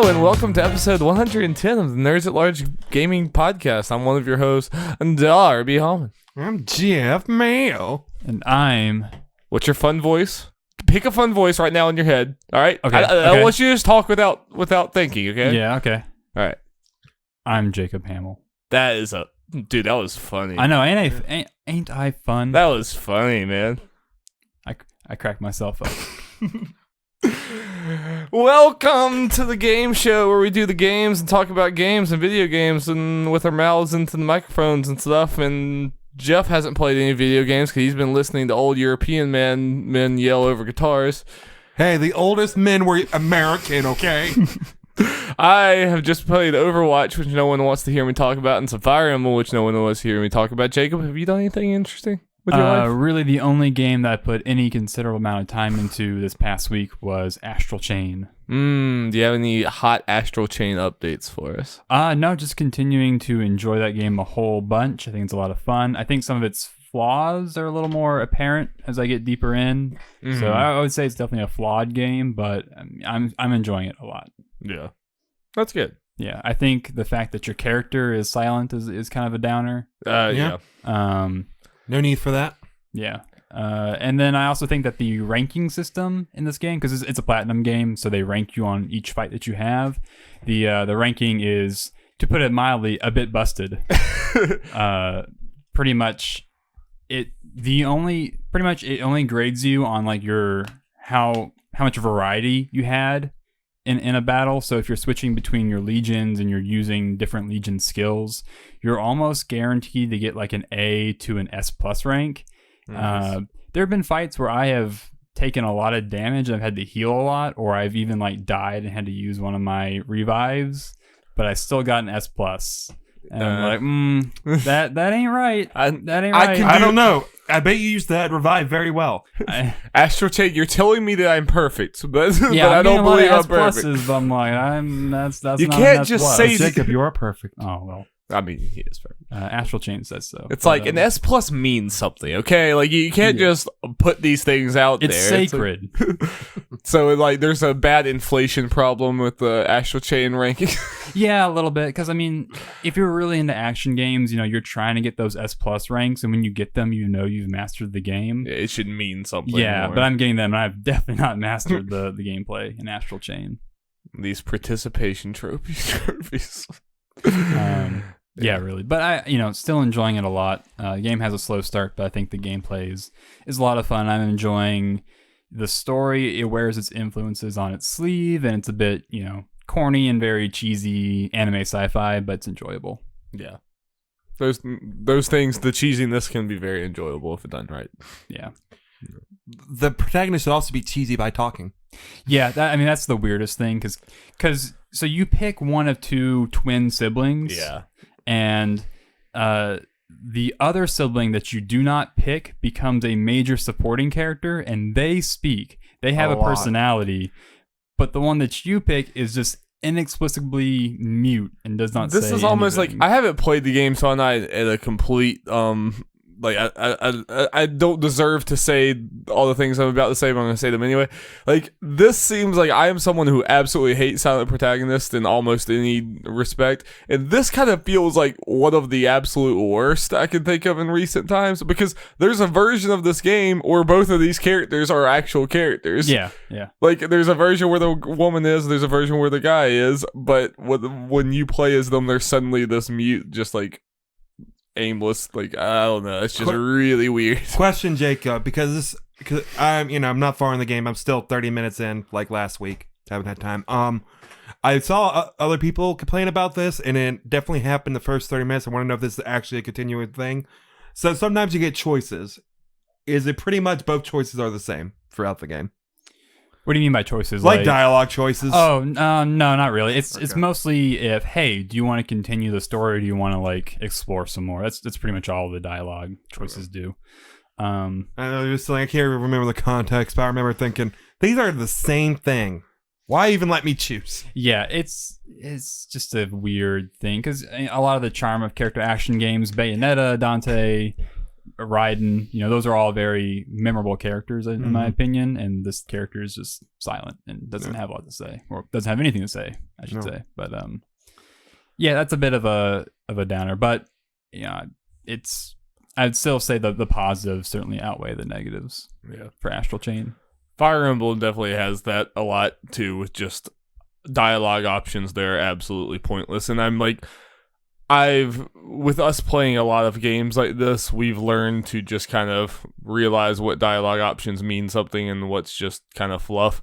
Hello and welcome to episode 110 of the Nerds at Large Gaming Podcast. I'm one of your hosts, Darby Hallman. I'm Jeff Mayo. And I'm... What's your fun voice? Pick a fun voice right now in your head, all right? Okay. I want you to just talk without thinking, okay? Yeah, okay. All right. I'm Jacob Hamill. That is a... Dude, that was funny. I know, ain't I fun? That was funny, man. I cracked myself up. Welcome to the game show where we do the games and talk about games and video games and with our mouths into the microphones and stuff. And Jeff hasn't played any video games because he's been listening to old European men yell over guitars. Hey, the oldest men were American, okay? I have just played Overwatch, which no one wants to hear me talk about, and some Fire Emblem, which no one wants to hear me talk about. Jacob, have you done anything interesting with your life? Really, the only game that I put any considerable amount of time into this past week was Astral Chain. Do you have any hot Astral Chain updates for us? No, just continuing to enjoy that game a whole bunch. I think it's a lot of fun. I think some of its flaws are a little more apparent as I get deeper in. So I would say it's definitely a flawed game, but I'm enjoying it a lot. Yeah, that's good. Yeah, I think the fact that your character is silent is kind of a downer. Yeah. No need for that. Yeah. And then I also think that the ranking system in this game, because it's a platinum game, so they rank you on each fight that you have. The ranking is, to put it mildly, a bit busted. Pretty much, it only grades you on like your how much variety you had in a battle. So if you're switching between your legions and you're using different legion skills, you're almost guaranteed to get like an A to an S+ rank. Nice. There have been fights where I have taken a lot of damage and I've had to heal a lot, or I've even like died and had to use one of my revives, but I still got an S+. And I'm like, that ain't right. That ain't right. I don't know. I bet you used that revive very well. Astral Chain, you're telling me that I'm perfect, but, yeah, but I don't believe I'm perfect. But I'm like, that's you not can't an just S+. say Jacob, you are perfect. Oh well. I mean, he is perfect. Astral Chain says so. It's like an S+ means something, okay? Like you can't just put these things out it's there. Sacred. It's like, so like, there's a bad inflation problem with the Astral Chain ranking. Yeah, a little bit. Because I mean, if you're really into action games, you're trying to get those S+ ranks, and when you get them, you've mastered the game. Yeah, it should mean something. Yeah, more. but I'm getting them, and I've definitely not mastered the gameplay in Astral Chain. These participation trophies. Yeah, really. But I, still enjoying it a lot. The game has a slow start, but I think the gameplay is a lot of fun. I'm enjoying the story. It wears its influences on its sleeve, and it's a bit, corny and very cheesy anime sci-fi, but it's enjoyable. Yeah. Those things, the cheesiness can be very enjoyable if it's done right. Yeah. The protagonist should also be cheesy by talking. Yeah, that's the weirdest thing, because so you pick one of two twin siblings. Yeah. And the other sibling that you do not pick becomes a major supporting character, and they speak. They have a personality, but the one that you pick is just inexplicably mute and does not say This is almost anything. like, I haven't played the game, so I'm not at a complete like I don't deserve to say all the things I'm about to say, but I'm going to say them anyway. Like, this seems like I am someone who absolutely hates silent protagonists in almost any respect, and this kind of feels like one of the absolute worst I can think of in recent times, because there's a version of this game where both of these characters are actual characters. Yeah. Like, there's a version where the woman is, there's a version where the guy is, but when you play as them, there's suddenly this mute, just like aimless, like, I don't know, it's just really weird. Question, Jacob, because I'm not far in the game. I'm still 30 minutes in, like last week. Haven't had time. I saw other people complain about this, and it definitely happened the first 30 minutes. I want to know if this is actually a continuing thing. So sometimes you get choices. Is it pretty much both choices are the same throughout the game? What do you mean by choices? Like dialogue choices? Oh, no, not really. It's mostly if, hey, do you want to continue the story, or do you want to like explore some more? That's pretty much all the dialogue choices do. I can't remember the context, but I remember thinking, these are the same thing. Why even let me choose? Yeah, it's just a weird thing, because a lot of the charm of character action games, Bayonetta, Dante, Raiden, those are all very memorable characters in my opinion, and this character is just silent and doesn't have a lot to say, or doesn't have anything to say, I should say. But yeah, that's a bit of a downer, but I'd still say the positives certainly outweigh the negatives for Astral Chain. Fire Emblem definitely has that a lot too, with just dialogue options that are absolutely pointless. And I'm like, with us playing a lot of games like this, we've learned to just kind of realize what dialogue options mean something and what's just kind of fluff.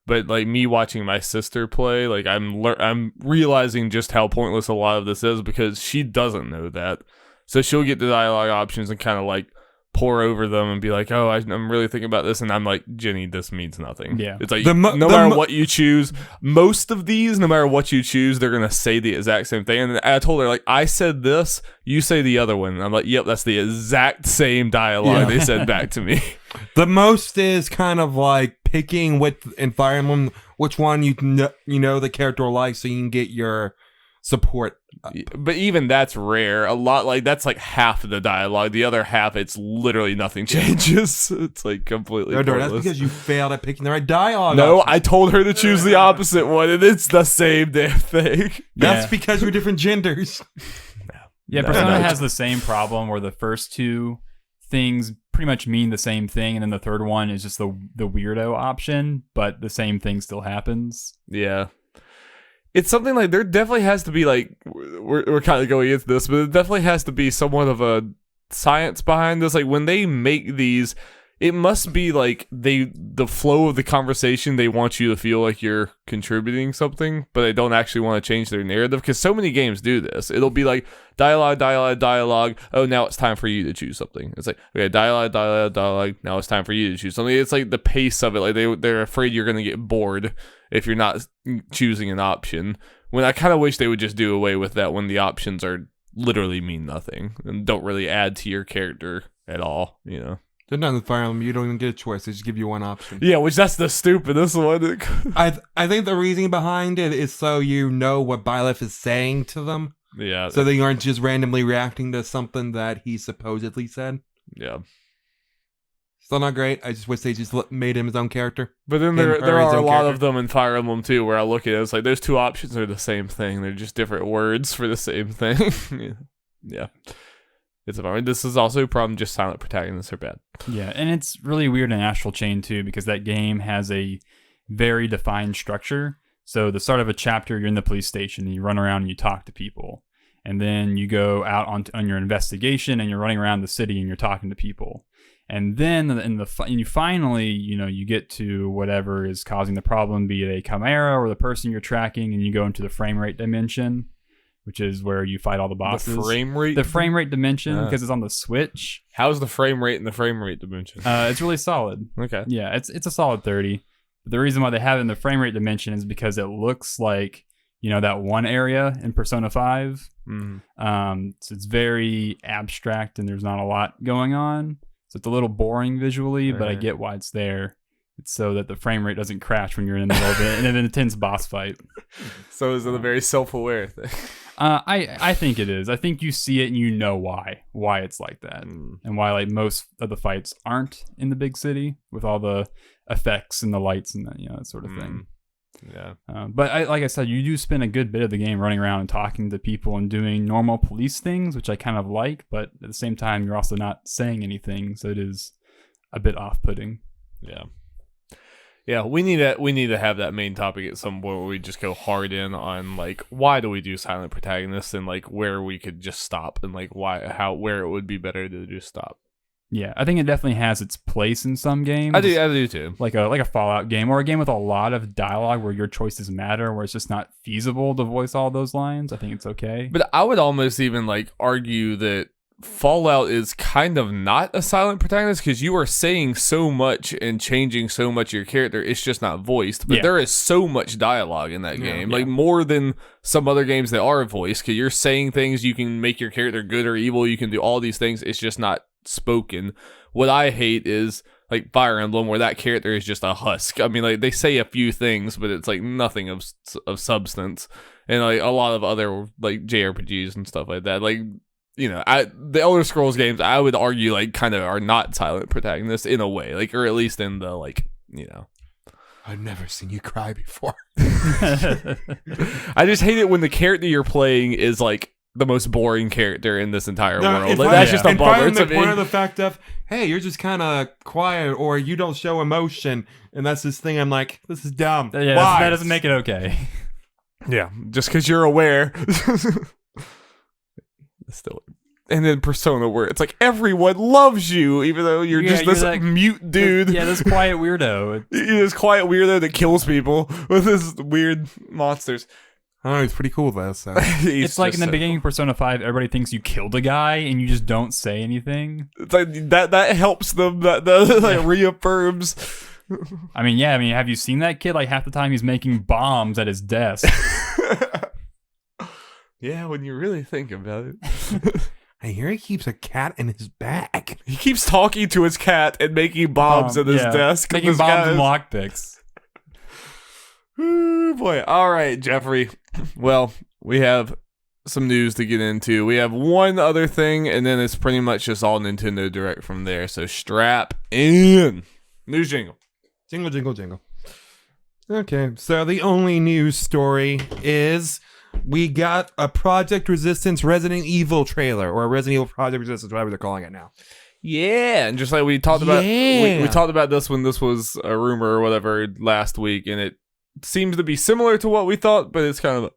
But like me watching my sister play, like I'm realizing just how pointless a lot of this is because she doesn't know that. So she'll get the dialogue options and kind of like pour over them and be like, oh, I'm really thinking about this. And I'm like, Jenny, this means nothing. Yeah. It's like, no matter what you choose, most of these, no matter what you choose, they're going to say the exact same thing. And I told her, like, I said this, you say the other one. And I'm like, yep, that's the exact same dialogue they said back to me. The most is kind of like picking in Fire Emblem which one you know the character will like so you can get your support. But even that's rare. A lot, like, that's like half of the dialogue. The other half, it's literally nothing changes. It's like completely pointless. That's because you failed at picking the right dialogue. No, I told her to choose the opposite one, and it's the same damn thing. That's because you're different genders. Yeah, Persona has the same problem where the first two things pretty much mean the same thing, and then the third one is just the weirdo option, but the same thing still happens. Yeah. It's something like there definitely has to be like we're kind of going into this, but it definitely has to be somewhat of a science behind this. Like when they make these, it must be like the flow of the conversation. They want you to feel like you're contributing something, but they don't actually want to change their narrative because so many games do this. It'll be like dialogue. Oh, now it's time for you to choose something. It's like, okay, dialogue. Now it's time for you to choose something. It's like the pace of it. Like they're afraid you're gonna get bored if you're not choosing an option. When I kind of wish they would just do away with that when the options are literally mean nothing and don't really add to your character at all, Sometimes with Fire Emblem, you don't even get a choice. They just give you one option. Yeah, which that's the stupidest one. I think the reasoning behind it is so you know what Byleth is saying to them. Yeah. So they aren't just randomly reacting to something that he supposedly said. Yeah. Still not great. I just wish they just made him his own character. But then there are a lot of them in Fire Emblem too, where I look at it, it's like those two options are the same thing. They're just different words for the same thing. Yeah. It's a problem. This is also a problem. Just silent protagonists are bad. Yeah, and it's really weird in Astral Chain too, because that game has a very defined structure. So the start of a chapter, you're in the police station, and you run around and you talk to people, and then you go out on your investigation, and you're running around the city and you're talking to people, and then you finally you get to whatever is causing the problem, be it a chimera or the person you're tracking, and you go into the frame rate dimension, which is where you fight all the bosses. The frame rate? The frame rate dimension, because it's on the Switch. How's the frame rate in the frame rate dimension? It's really solid. Okay. Yeah, it's a solid 30. But the reason why they have it in the frame rate dimension is because it looks like, that one area in Persona 5. So it's very abstract and there's not a lot going on. So it's a little boring visually, but I get why it's there. It's so that the frame rate doesn't crash when you're in the middle of an intense boss fight. So is it a very self-aware thing? I think it is. I think you see it and you know why it's like that, and why like most of the fights aren't in the big city with all the effects and the lights and that sort of thing. Yeah. But like I said, you do spend a good bit of the game running around and talking to people and doing normal police things, which I kind of like. But at the same time, you're also not saying anything, so it is a bit off-putting. Yeah. Yeah, we need to have that main topic at some point where we just go hard in on like why do we do silent protagonists and like where we could just stop and like where it would be better to just stop. Yeah, I think it definitely has its place in some games. I do too. Like a Fallout game or a game with a lot of dialogue where your choices matter, where it's just not feasible to voice all those lines. I think it's okay. But I would almost even like argue that Fallout is kind of not a silent protagonist because you are saying so much and changing so much of your character. It's just not voiced. But there is so much dialogue in that game, like more than some other games that are voiced. Because you're saying things, you can make your character good or evil. You can do all these things. It's just not spoken. What I hate is like Fire Emblem, where that character is just a husk. I mean, like they say a few things, but it's like nothing of substance. And like a lot of other like JRPGs and stuff like that, like the Elder Scrolls games, I would argue like kind of are not silent protagonists in a way, like, or at least in the like, I've never seen you cry before. I just hate it when the character you're playing is like the most boring character in this entire world. It's Like, fine- that's just a and bummer. fine It's the a point of the fact of, hey, you're just kind of quiet or you don't show emotion, and that's this thing. I'm like, this is dumb. Yeah, Why? that doesn't make it okay. yeah, just because you're aware. Still. And then Persona, where it's like everyone loves you, even though you're just you're this like- mute dude. Yeah, this quiet weirdo. You're this quiet weirdo that kills people with his weird monsters. Oh, it's pretty cool though. So It's like in the beginning of Persona 5, everybody thinks you killed a guy and you just don't say anything. It's like that helps them. That like reaffirms. I mean, have you seen that kid? Like half the time he's making bombs at his desk. Yeah, when you really think about it. I hear he keeps a cat in his bag. He keeps talking to his cat and making bombs at his desk. Making This bombs and guy's- lockpicks. Ooh, boy. All right, Jeffrey. Well, we have some news to get into. We have one other thing, and then it's pretty much just all Nintendo Direct from there. So strap in. News jingle. Jingle, jingle, jingle. Okay, so the only news story is we got a Project Resistance Resident Evil trailer, or a Resident Evil Project Resistance, whatever they're calling it now. Yeah, and just like we talked about, Yeah. we talked about this when this was a rumor or whatever last week, and it seems to be similar to what we thought, but it's kind of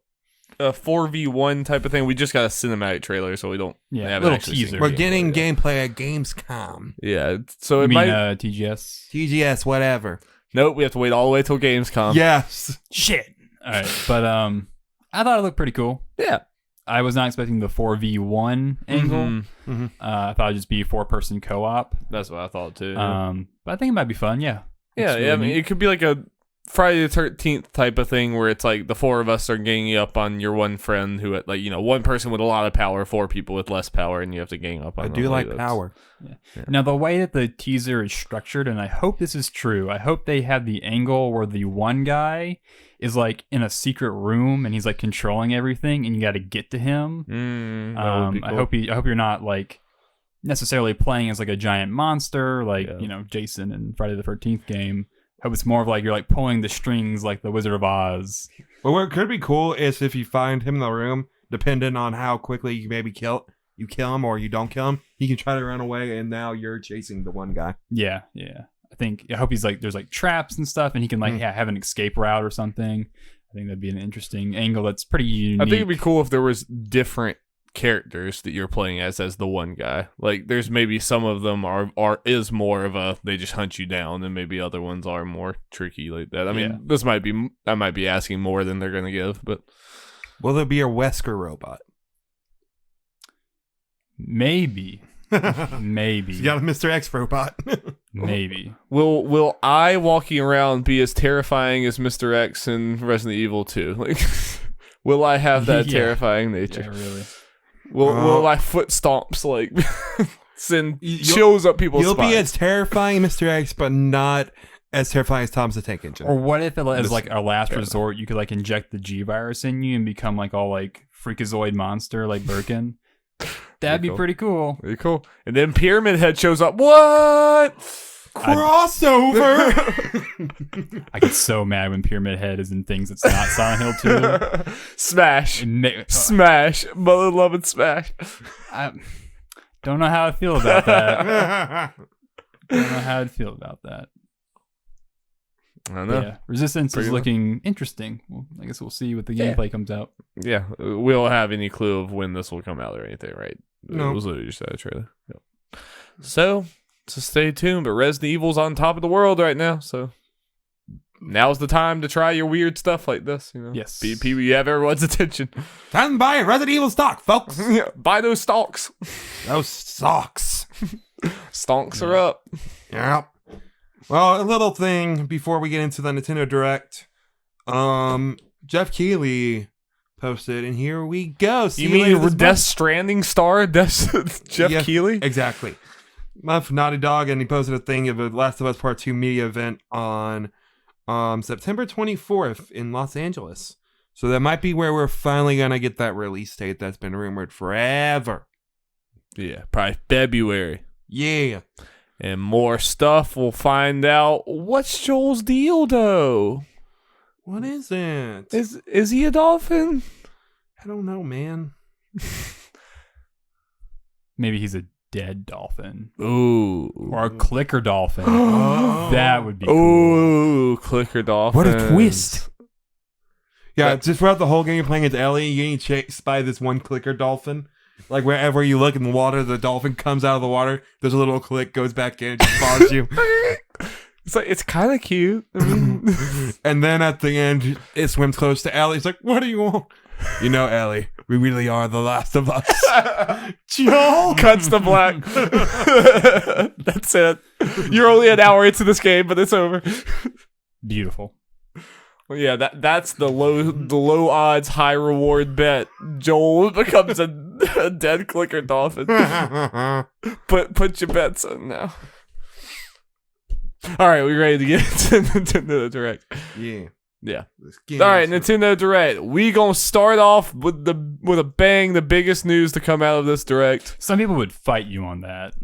a 4v1 type of thing. We just got a cinematic trailer, so we don't have little actually seen teaser. We're gameplay getting yet. gameplay at Gamescom. Yeah, so You it mean might. TGS? TGS, whatever. Nope, we have to wait all the way till Gamescom. Yes. Shit. All right, but I thought it looked pretty cool. Yeah. I was not expecting the 4v1 angle. Mhm. I thought it'd just be 4-person co-op. That's what I thought too. But I think it might be fun. Yeah. yeah, Looks yeah. I really mean, neat. it could be like a Friday the 13th type of thing where it's like the four of us are ganging up on your one friend who, like, one person with a lot of power, four people with less power, and you have to gang up on I them. do like that's- power. Now, the way that the teaser is structured, and I hope this is true, I hope they have the angle where the one guy is like in a secret room and he's like controlling everything, and you got to get to him. That would be cool. I hope you're not like necessarily playing as like a giant monster, like Yeah. Jason in Friday the 13th game. I hope it's more of like you're like pulling the strings like the Wizard of Oz. But what could be cool is if you find him in the room, depending on how quickly you maybe kill him or you don't kill him, he can try to run away, and now you're chasing the one guy. Yeah. I hope he's like there's like traps and stuff, and he can like have an escape route or something. I think that'd be an interesting angle. That's pretty unique. I think it'd be cool if there was different characters that you're playing as the one guy. Like, there's maybe some of them is more of a they just hunt you down, and maybe other ones are more tricky like that. I mean, I might be asking more than they're gonna give, but Will there be a Wesker robot? Maybe. Maybe. You got a Mr. X robot. Maybe. will I walking around be as terrifying as Mr. X in Resident Evil 2? Like, will I have that Yeah. terrifying nature? Yeah, really. Will my foot stomps like send You'll- chills up people's You'll spines? be as terrifying, Mr. X, but not as terrifying as Tom's the Tank Engine. Or what if it as like a last resort, you could like inject the G virus in you and become like all like freakazoid monster like Birkin? That'd be cool. pretty cool. Very cool. And then Pyramid Head shows up. What? Crossover! I get so mad when Pyramid Head is in things that's not Silent Hill 2. Smash. Smash. Mother loving smash. I don't know how I feel about that. Don't know how I'd feel about that. I don't know. Yeah, Resistance Pretty is much. looking interesting. Well, I guess we'll see what the gameplay comes out. Yeah. We don't have any clue of when this will come out or anything, right? No. It was literally just a trailer. Yep. So stay tuned. But Resident Evil's on top of the world right now. So now's the time to try your weird stuff like this. Yes. You have everyone's attention. Time to buy a Resident Evil stock, folks. Yeah, buy those stalks. Those socks. Stonks are up. Yep. Well, a little thing before we get into the Nintendo Direct. Jeff Keighley posted, and here we go. See You mean later this Death month. Stranding star Jeff Yeah, Keighley? Exactly. Month Naughty Dog, and he posted a thing of a Last of Us Part 2 media event on September 24th in Los Angeles. So that might be where we're finally going to get that release date that's been rumored forever. Yeah, probably February. Yeah. And more stuff. We'll find out what's Joel's deal, though. What is it? Is he a dolphin? I don't know, man. Maybe he's a dead dolphin. Ooh. Or a clicker dolphin. Oh. That would be cool. Ooh, clicker dolphin. What a twist. Yeah, just throughout the whole game you're playing as Ellie, you're getting chased by this one clicker dolphin. Like, wherever you look in the water, the dolphin comes out of the water, there's a little click, goes back in, and just follows you. It's kind of cute. I mean, And then at the end, it swims close to Ellie. It's like, what do you want? You know, Ellie, we really are the last of us. Joel! cuts to black. That's it. You're only an hour into this game, but it's over. Beautiful. Well, yeah, that's the low odds, high reward bet. Joel becomes a dead clicker dolphin. Put your bets in now. All right, we ready to get into Nintendo Direct? Yeah. Yeah. All right, Nintendo Direct. We gonna start off with a bang. The biggest news to come out of this Direct. Some people would fight you on that.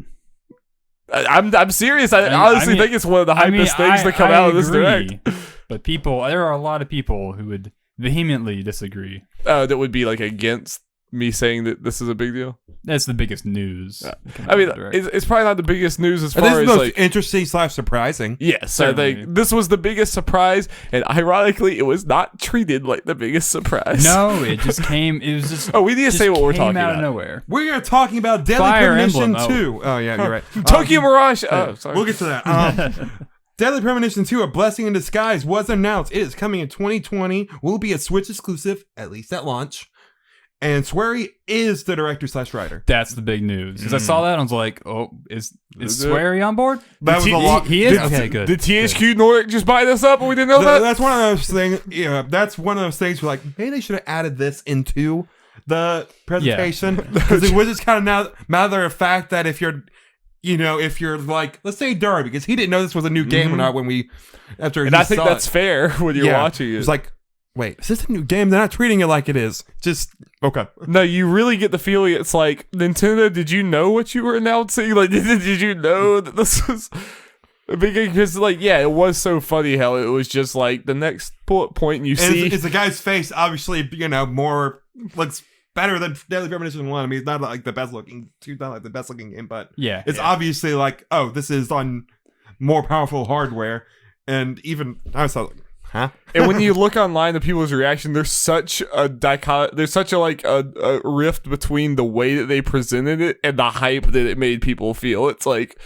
I'm serious. I honestly think it's one of the hypest things to come out of this Direct. But there are a lot of people who would vehemently disagree. That would be like against me saying that this is a big deal. That's the biggest news. I mean, it's probably not the biggest news as far This is as most like interesting / surprising. yes, I think this was the biggest surprise, and ironically, it was not treated like the biggest surprise. No, it just came. It was just. Oh, we need to say what we're talking out about. of nowhere. We are talking about Deadly Fire Premonition Emblem, 2. Oh, yeah, you're right. Tokyo Mirage. Oh, sorry. We'll get to that. Deadly Premonition 2, A Blessing in Disguise, was announced. It is coming in 2020. Will be a Switch exclusive, at least at launch. And Swery is the director / writer. That's the big news. Because I saw that and I was like, "Oh, is Swery on board?" That was a lot. He is. Okay, good. Did THQ Nordic just buy this up and we didn't know that? That's one of those things. Yeah, that's one of those things where like maybe they should have added this into the presentation because it was just kind of now matter of fact that if you're like, let's say Durr, because he didn't know this was a new game or not when we after. And I think that's fair when you're watching it. It's like, wait, is this a new game? They're not treating it like it is. Just okay. No, you really get the feeling it's like, Nintendo, did you know what you were announcing? Like, did you know that this was a big game? Because, like, yeah, it was so funny how it was just like the next bullet point and you see. It's the guy's face, obviously, more looks better than Deadly Premonition 1. I mean, it's not like the best looking game, but it's obviously like, oh, this is on more powerful hardware. And even I was like, huh? And when you look online, the people's reaction, there's such a a rift between the way that they presented it and the hype that it made people feel. It's like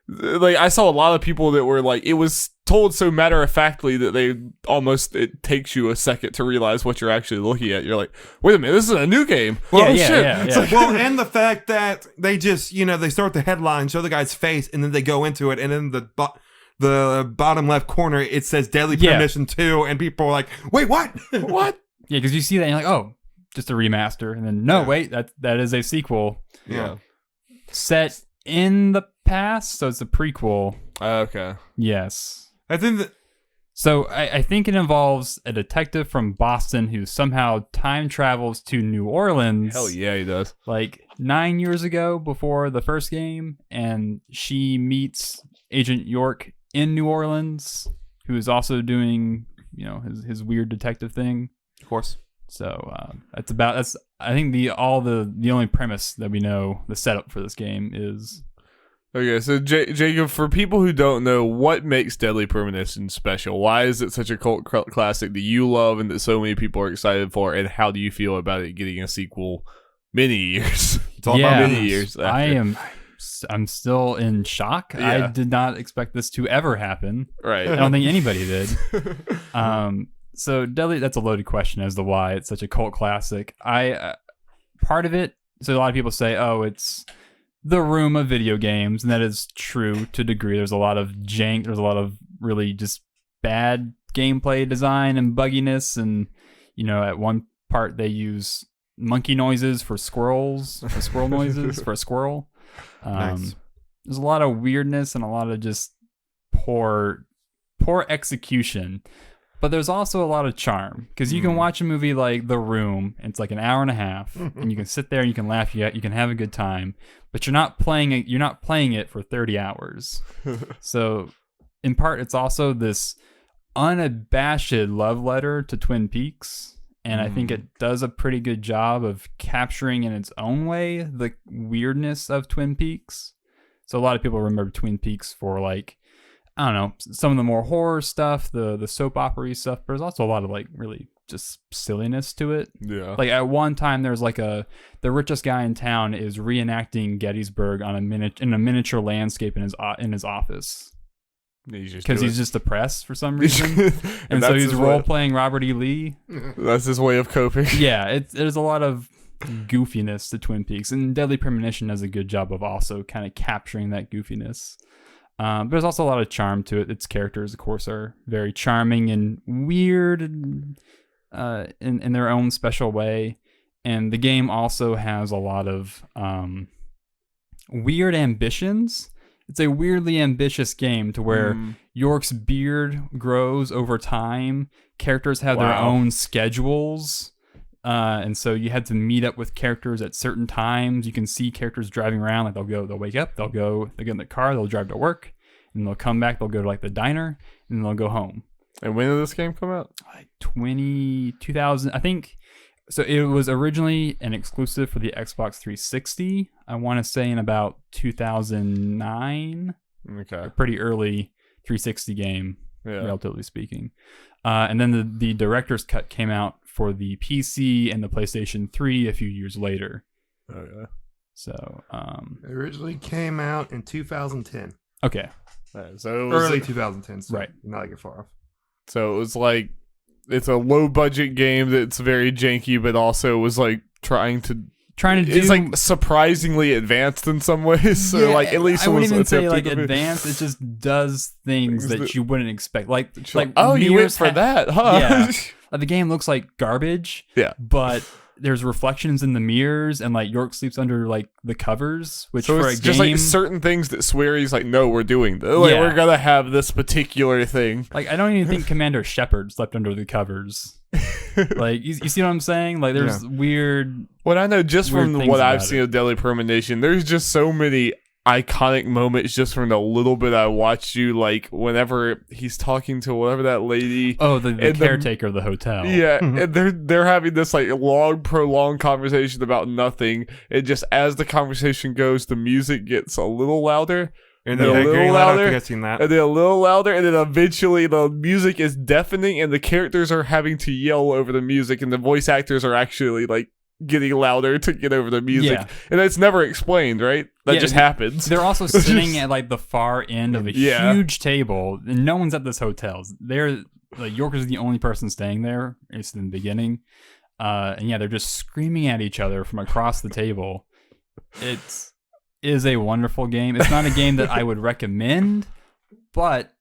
I saw a lot of people that were like, it was told so matter-of-factly that it takes you a second to realize what you're actually looking at. You're like, wait a minute, this is a new game. Well, shit. Like, well, and the fact that they just, they start the headline, show the guy's face, and then they go into it, and then the bottom left corner, it says Deadly Premonition 2, and people are like, wait, what? What? Yeah, because you see that and you're like, oh, just a remaster. And then, wait, that is a sequel. Yeah. Set in the past, so it's a prequel. Okay. I Yes. think that. So I think it involves a detective from Boston who somehow time travels to New Orleans. Hell yeah, he does. Like 9 years ago before the first game, and she meets Agent York in New Orleans, who is also doing, his weird detective thing. Of course. So that's I think the only premise that we know, the setup for this game is. Okay, so Jacob, for people who don't know, what makes Deadly Premonition special? Why is it such a cult classic that you love and that so many people are excited for? And how do you feel about it getting a sequel many years? It's all about many years after. I'm still in shock. Yeah. I did not expect this to ever happen. Right. I don't think anybody did. So Deadly, that's a loaded question as to why it's such a cult classic. Part of it, so a lot of people say, oh, it's the room of video games, and that is true to a degree. There's a lot of jank. There's a lot of really just bad gameplay design and bugginess, and at one part they use monkey noises for squirrels, for squirrel noises for a squirrel. Nice. There's a lot of weirdness and a lot of just poor execution. But there's also a lot of charm because you can watch a movie like The Room. And it's like an hour and a half, and you can sit there, and you can laugh, you can have a good time. But you're not playing it. You're not playing it for 30 hours. So, in part, it's also this unabashed love letter to Twin Peaks, and I think it does a pretty good job of capturing in its own way the weirdness of Twin Peaks. So a lot of people remember Twin Peaks for like, I don't know, some of the more horror stuff, the soap opera stuff, but there's also a lot of like really just silliness to it. Yeah. Like at one time there's like the richest guy in town is reenacting Gettysburg on in a miniature landscape in his office. Because he's just depressed for some reason. and so he's role-playing Robert E. Lee. That's his way of coping. Yeah, there's a lot of goofiness to Twin Peaks. And Deadly Premonition does a good job of also kind of capturing that goofiness. But there's also a lot of charm to it. Its characters, of course, are very charming and weird in their own special way. And the game also has a lot of weird ambitions. It's a weirdly ambitious game to where York's beard grows over time. Characters have their own schedules. And so you had to meet up with characters at certain times. You can see characters driving around. Like they'll wake up, they'll get in the car, they'll drive to work, and they'll come back, they'll go to like the diner, and then they'll go home. And when did this game come out? Like 2000, I think. So it was originally an exclusive for the Xbox 360. I want to say in about 2009. Okay. A pretty early 360 game, Yeah. relatively speaking. And then the director's cut came out for the PC and the PlayStation 3 a few years later. Okay. So, It originally came out in 2010. okay. Right, so it was Early 2010. So Right. Not like far off. So it was like, it's a low budget game that's very janky, but also was like trying to do. It's like surprisingly advanced in some ways. So like at least I wouldn't even say like to be- advanced. It just does things that you wouldn't expect. Like oh, you went mirrors for that, huh? Yeah. Like, the game looks like garbage. Yeah. But there's reflections in the mirrors, and like York sleeps under like the covers, which So for it's a just game, like certain things that swear he's like, no, we're doing this. Like, Yeah. we're gonna have this particular thing. like I don't even think Commander Shepard slept under the covers. Like you see what I'm saying? Like there's weird. What I know just Weird from things what I've about seen of Deadly Premonition, there's just so many iconic moments just from the little bit I watched you, like whenever he's talking to whatever that lady. Oh, the and caretaker of the hotel. Yeah, and they're having this like long, prolonged conversation about nothing. And just as the conversation goes, the music gets a little louder. And then then a little getting louder. I louder, think I've seen that. And then a little louder, and then eventually the music is deafening, and the characters are having to yell over the music, and the voice actors are actually like getting louder to get over the music. Yeah. And it's never explained, right? That Yeah, just happens. They're also sitting at like the far end of a Yeah. huge table, and no one's at this hotel. They're like York is the only person staying there, at least in the beginning. And yeah, they're just screaming at each other from across the table. It is a wonderful game. It's not a game that I would recommend, but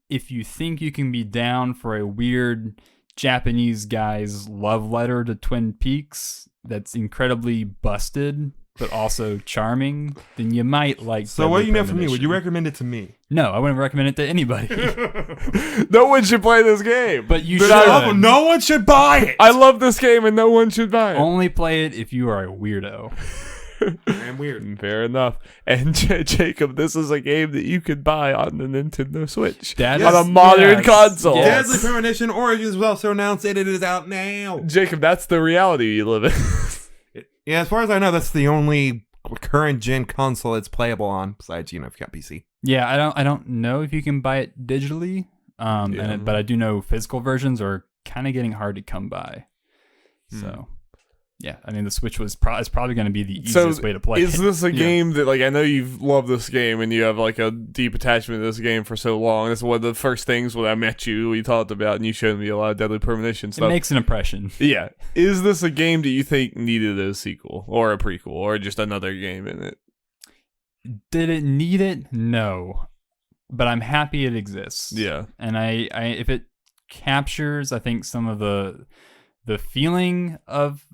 if you think you can be down for a weird Japanese guy's love letter to Twin Peaks that's incredibly busted but also charming, then you might like. So what do you know from me? Premonition. Would you recommend it to me? No, I wouldn't recommend it to anybody. No one should play this game. But you But should. No one should buy it. I love this game, and no one should buy it. Only play it if you are a weirdo. I'm weird. Fair enough. And Jacob, this is a game that you could buy on the Nintendo Switch. That on is- a modern yes, console. yes. Deadly Premonition Origins was also announced and it is out now. Jacob, that's the reality you live in. Yeah, as far as I know, that's the only current gen console it's playable on. Besides, if you got PC. Yeah, I don't know if you can buy it digitally. But I do know physical versions are kind of getting hard to come by. So, yeah, I mean the Switch is probably going to be the easiest way to play. Is it. this a game that, like, I know you've loved this game and you have like a deep attachment to this game for so long. It's one of the first things when I met you we talked about, and you showed me a lot of Deadly Premonition It stuff. makes an impression. Yeah. Is this a game that you think needed a sequel or a prequel or just another game in it? Did it need it? No, but I'm happy it exists. Yeah. And I if it captures, I think some of the feeling of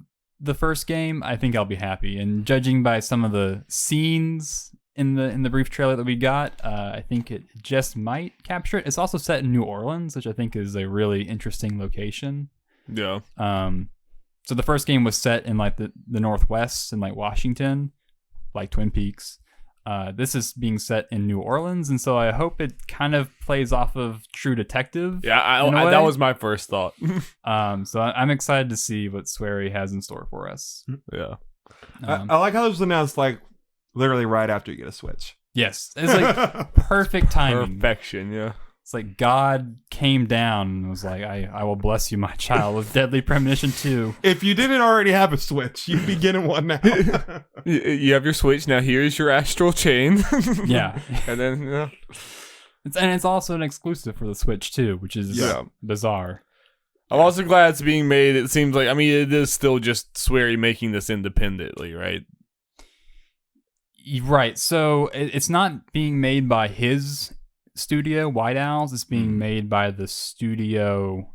the first game, I think I'll be happy. And judging by some of the scenes in the brief trailer that we got. I think it just might capture it. It's also set in New Orleans, which I think is a really interesting location. Yeah. So the first game was set in like the Northwest in like Washington, like Twin Peaks. This is being set in New Orleans, and so I hope it kind of plays off of True Detective. Yeah, that was my first thought. So I'm excited to see what Swery has in store for us. Yeah. I like how this was announced like literally right after you get a Switch. Yes, it's like perfect timing. Perfection, yeah. It's like God came down and was like, I will bless you, my child, with Deadly Premonition 2. If you didn't already have a Switch, you'd be getting one now. You have your Switch, now here's your Astral Chain. Yeah. And then, yeah. It's also an exclusive for the Switch, too, which is bizarre. I'm also glad it's being made. It seems like, I mean, it is still just Swery making this independently, right? Right. So it's not being made by his studio, White Owls. It's being made by the studio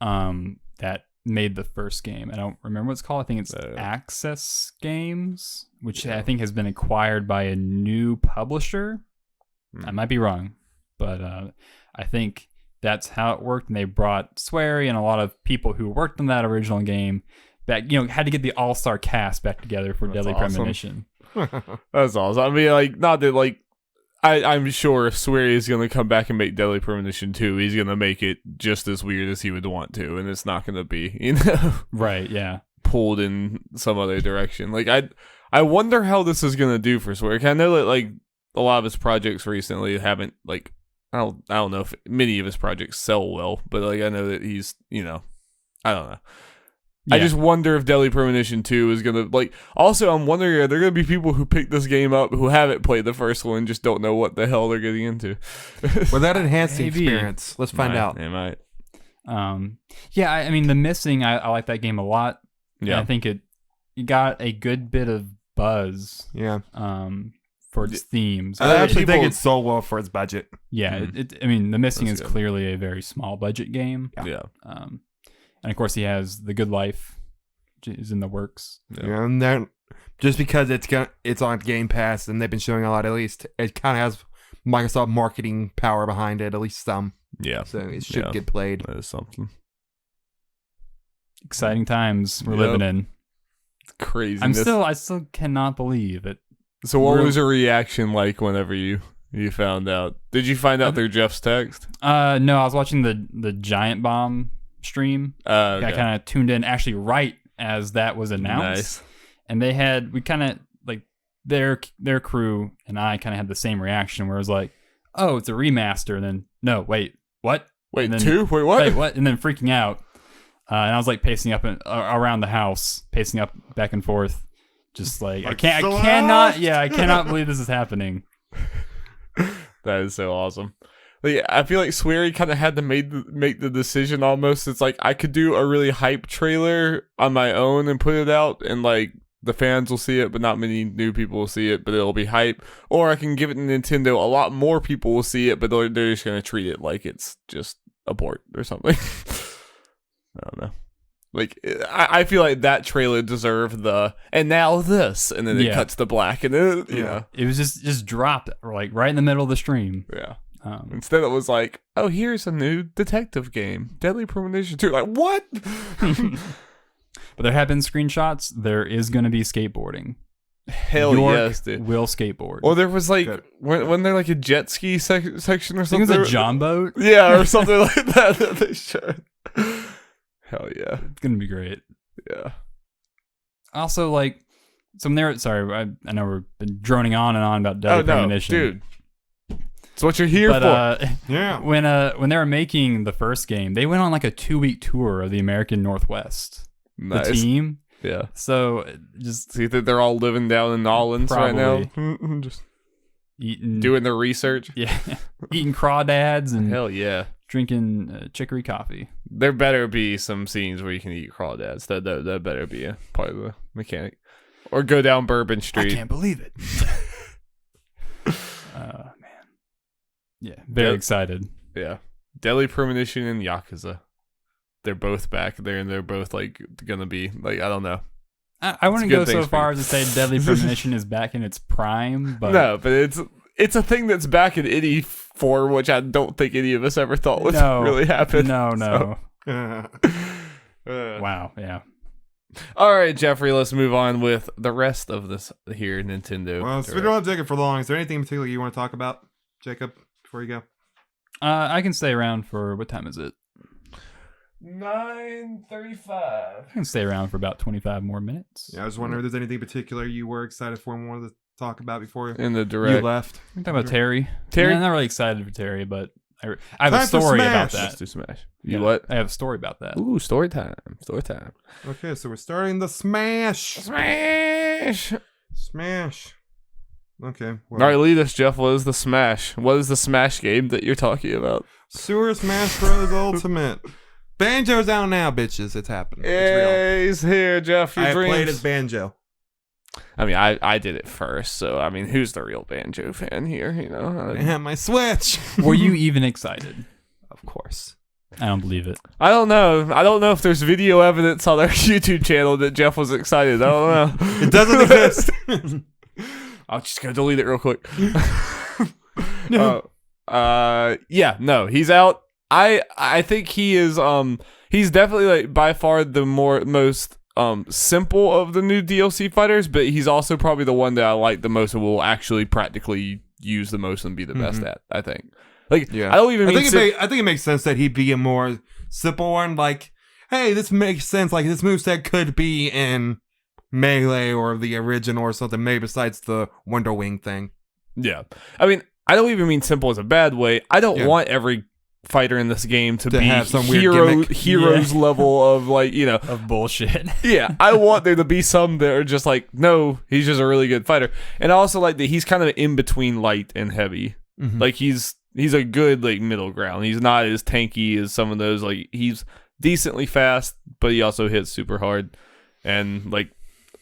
that made the first game. I don't remember what it's called. I think it's Access Games, which I think has been acquired by a new publisher. I might be wrong, but I think that's how it worked. And they brought Swery and a lot of people who worked on that original game back. You know, had to get the all-star cast back together for Deadly Premonition. That's awesome. I mean, like, not that, like, I'm sure if Swery is going to come back and make Deadly Premonition 2, he's going to make it just as weird as he would want to, and it's not going to be, you know, right? Yeah, pulled in some other direction. Like, I wonder how this is going to do for Swery. I know that, like, a lot of his projects recently haven't, like, I don't know if many of his projects sell well, but, like, I know that he's, you know, I don't know. Yeah. I just wonder if Deadly Premonition 2 is going to, like, also I'm wondering, are there going to be people who pick this game up who haven't played the first one and just don't know what the hell they're getting into? Well, that enhanced the experience. Let's find out. They might. Yeah, I mean, The Missing, I like that game a lot. Yeah. I think it got a good bit of buzz. Yeah. For its themes. I actually think it's sold well for its budget. Yeah, I mean, The Missing is clearly a very small budget game. Yeah. And of course, he has The Good Life, which is in the works. Yeah, and then just because it's on Game Pass and they've been showing a lot, at least it kind of has Microsoft marketing power behind it, at least some. Yeah. So it should get played. That is something. Exciting times we're living in. It's crazy. I still cannot believe it. So what was your reaction like whenever you found out? Did you find out through Jeff's text? No, I was watching the Giant Bomb stream. Okay. I kind of tuned in actually right as that was announced. Nice. And we kind of like their crew and I kind of had the same reaction where it was like, oh, it's a remaster, and then no, wait, what? Wait, two? Wait, what? Wait, what? And then freaking out. And I was like pacing up around the house, pacing up back and forth. Just like I cannot believe this is happening. That is so awesome. Like, I feel like Swery kind of had to make the decision almost. It's like I could do a really hype trailer on my own and put it out, and like the fans will see it, but not many new people will see it, but it'll be hype. Or I can give it to Nintendo. A lot more people will see it, but they're just going to treat it like it's just a port or something. I don't know. Like, I feel like that trailer deserved and now this, and then it cuts to black, and then, you know. It was just dropped, like, right in the middle of the stream. Yeah. Instead it was like, oh, here's a new detective game, Deadly Premonition 2. Like, what? But there have been screenshots. There is going to be skateboarding. Hell York yes, dude. Will skateboard. Or there was like, when there like a jet ski section or something? I think it was a John boat. Yeah, or something like that they showed. Hell yeah. It's going to be great. Yeah. Also, like, sorry, I know we've been droning on and on about Deadly Premonition. Dude. It's what you're here for. Yeah. When they were making the first game, they went on like a 2-week tour of the American Northwest. Nice. The team. Yeah. So just see that they're all living down in Nolans right now. Just doing their research. Yeah. Eating crawdads and hell yeah. Drinking chicory coffee. There better be some scenes where you can eat crawdads. That better be a part of the mechanic. Or go down Bourbon Street. I can't believe it. Man. Yeah, very excited. Yeah. Deadly Premonition and Yakuza. They're both back there, and they're both like gonna be like, I don't know. I wouldn't good go so things for far you. as to say Deadly Premonition is back in its prime, but No, but it's a thing that's back in any form, which I don't think any of us ever thought would really happen. No. So, Wow. Yeah. all right, Jeffrey, let's move on with the rest of this here Nintendo. Well, so we Direct. don't have Jacob for long. Is there anything in particular you want to talk about, Jacob, before you go? I can stay around for what time is it? 9:35. I can stay around for about 25 more minutes. Yeah, I was wondering if there's anything in particular you were excited for and wanted to talk about before In the you direct. left. We can talk about Terry. Terry? Yeah, I'm not really excited for Terry, but I have Time a for story about Smash. Let's that. do Smash. Yeah, You what? I have a story about that. Ooh, story time. Story time. Okay, so we're starting the Smash. Smash. Smash. Okay. Well, All right, lead us, Jeff. What is the Smash? What is the Smash game that you're talking about? Super Smash Bros. Ultimate. Banjo's out now, bitches. It's happening. It's real. Hey, he's here, Jeff. Your I dreams. played as Banjo. I mean, I did it first, so I mean, who's the real Banjo fan here? You know, I have my Switch. Were you even excited? Of course. I don't believe it. I don't know. I don't know if there's video evidence on our YouTube channel that Jeff was excited. I don't know. It doesn't exist. I'll just go delete it real quick. No. Yeah, no, he's out. I think he is he's definitely like by far the most simple of the new DLC fighters, but he's also probably the one that I like the most and will actually practically use the most and be the best at, I think. Like, Yeah. I don't even I mean think it makes sense that he'd be a more simple one. Like, hey, this makes sense. Like, this moveset could be in Melee or the original or something, maybe besides the Wonder Wing thing. Yeah. I mean, I don't even mean simple as a bad way. I don't Yeah. want every fighter in this game to be have some weird gimmick. heroes level of like, you know, Of bullshit. yeah, I want there to be some that are just like, no, he's just a really good fighter. And I also like that he's kind of in between light and heavy. Mhm. Like he's a good like middle ground. He's not as tanky as some of those. Like he's decently fast, but he also hits super hard. And like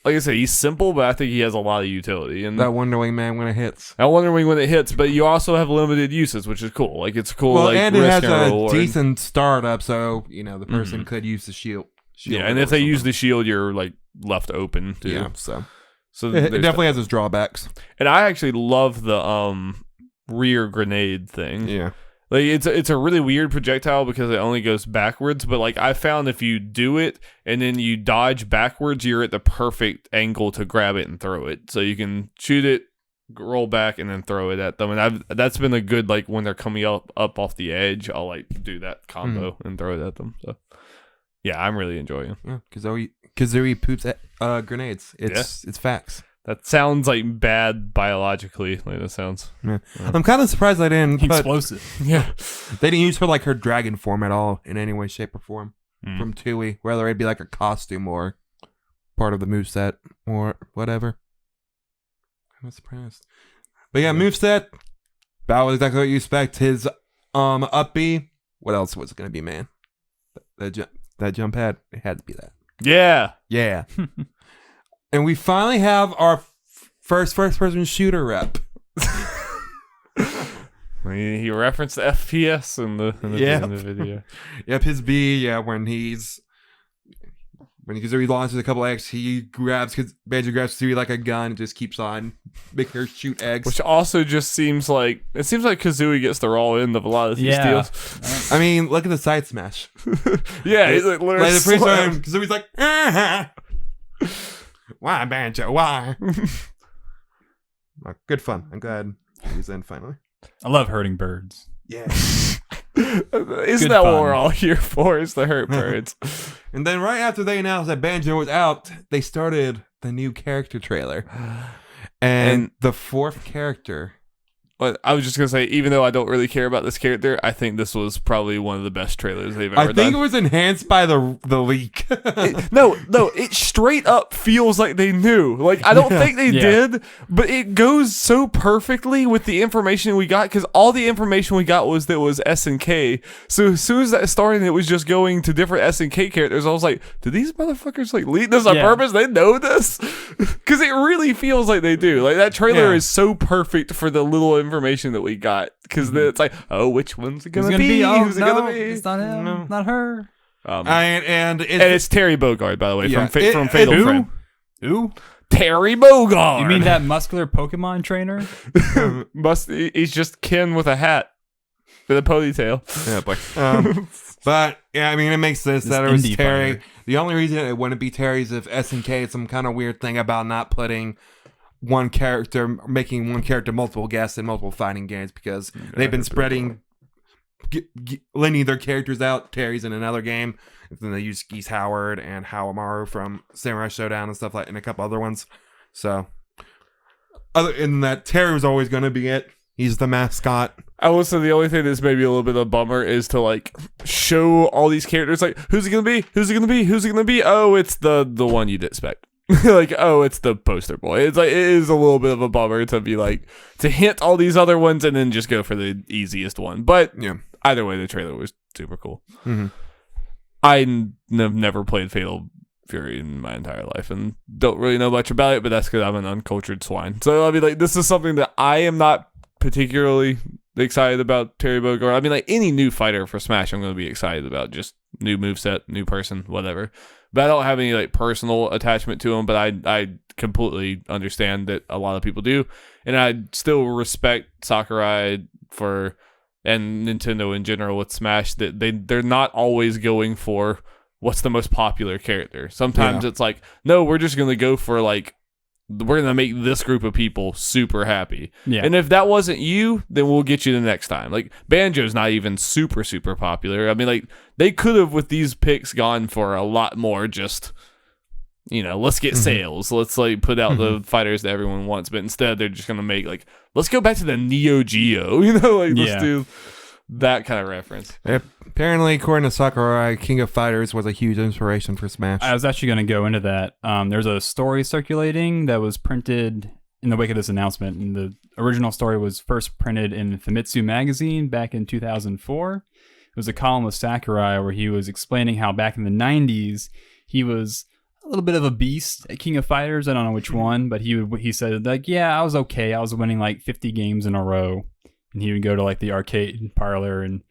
I said, he's simple, but I think he has a lot of utility. And That Wonder Wing man when it hits. I wonder when it hits, but you also have limited uses, which is cool. Like it's cool. Well, like and it risk has and a reward. decent startup, so you know the person could use the shield. Yeah, and if they use the shield, you're like left open too. yeah, so So it there's definitely has its drawbacks. And I actually love the rear grenade thing. Yeah, Like it's a really weird projectile because it only goes backwards, but like I found if you do it and then you dodge backwards, you're at the perfect angle to grab it and throw it. So you can shoot it, roll back, and then throw it at them. And that's been a good like when they're coming up off the edge, I'll like do that combo and throw it at them. So yeah, I'm really enjoying it. yeah. Kazooie poops at grenades. It's facts. That sounds like bad biologically. Like that sounds. Yeah. I'm kind of surprised they didn't put, Explosive. Yeah. they didn't use her dragon form at all in any way, shape, or form from Tui. Whether it'd be like a costume or part of the moveset or whatever. I'm surprised. But yeah, moveset. That was exactly what you expect. His up B. What else was it gonna be, man? That jump pad. It had to be that. Yeah. Yeah. And we finally have our first person shooter rep. He referenced the FPS in the video. Yep, his B, yeah, when Kazooie launches a couple eggs, Banjo grabs Kazooie like a gun and just keeps on making her shoot eggs. Which also just seems like Kazooie gets the raw end of a lot of these deals. I mean, look at the side smash. Yeah, he's like literally Like the first slam. time, Kazooie's like, ah! Why, Banjo? Why? Good fun. I'm glad he's in finally. I love hurting birds. Yeah. Isn't Good that what fun. we're all here for? Is the hurt birds? And then right after they announced that Banjo was out, they started the new character trailer. And the fourth character. But I was just gonna say, even though I don't really care about this character, I think this was probably one of the best trailers they've ever I done. think it was enhanced by the leak. No, it straight up feels like they knew. Like, I don't think they did, but it goes so perfectly with the information we got, because all the information we got was that it was SNK. So as soon as that started, it was just going to different SNK characters. I was like, did these motherfuckers like leak this on purpose? They know this? Because it really feels like they do. Like, that trailer is so perfect for the little information that we got, because it's like, oh, which one's it gonna be? Who's it gonna be? It's not him. Not her. And it's Terry Bogard, by the way, from Yeah. Fatal Who? Frame. Ooh, Terry Bogard. you mean that muscular Pokemon trainer? He's just Ken with a hat. With a ponytail. Yeah, but yeah, I mean, it makes sense that it was indie Terry. fighter. The only reason it wouldn't be Terry's if SNK had some kind of weird thing about not putting one character, making one character multiple guests in multiple fighting games because they've been spreading, linear their characters out. Terry's in another game, and then they use Geese Howard and Hawamaru from Samurai Showdown and stuff like, and a couple other ones. So, other than that, Terry was always going to be it. He's the mascot. I will say the only thing that's maybe a little bit of a bummer is to like show all these characters like who's it gonna be? Who's it gonna be? Who's it gonna be? Oh, it's the one you'd expect. Like, oh, it's the poster boy. It's like it is a little bit of a bummer to be like to hint all these other ones and then just go for the easiest one. But Yeah. either way, the trailer was super cool. Mm-hmm. I've never played Fatal Fury in my entire life and don't really know much about it, but that's because I'm an uncultured swine. So I mean, like, this is something that I am not particularly excited about. Terry Bogard. I mean, like, any new fighter for Smash I'm going to be excited about. Just new moveset, new person, whatever. But I don't have any like personal attachment to him, but I completely understand that a lot of people do. And I still respect Sakurai for and Nintendo in general with Smash that they're not always going for what's the most popular character. Sometimes it's like, no, we're just going to go for like we're going to make this group of people super happy. Yeah. And if that wasn't you, then we'll get you the next time. Like, Banjo's not even super, super popular. I mean, like, they could have, with these picks, gone for a lot more just, you know, let's get sales. Let's, like, put out the fighters that everyone wants. But instead, they're just going to make, like, let's go back to the Neo Geo. You know, like, let's do that kind of reference. Apparently, according to Sakurai, King of Fighters was a huge inspiration for Smash. I was actually going to go into that. There's a story circulating that was printed in the wake of this announcement, and the original story was first printed in Famitsu magazine back in 2004. It was a column with Sakurai where he was explaining how back in the 90s he was a little bit of a beast at King of Fighters. I don't know which one, but he said, like, yeah, I was okay. I was winning like 50 games in a row. And he would go to like the arcade parlor, and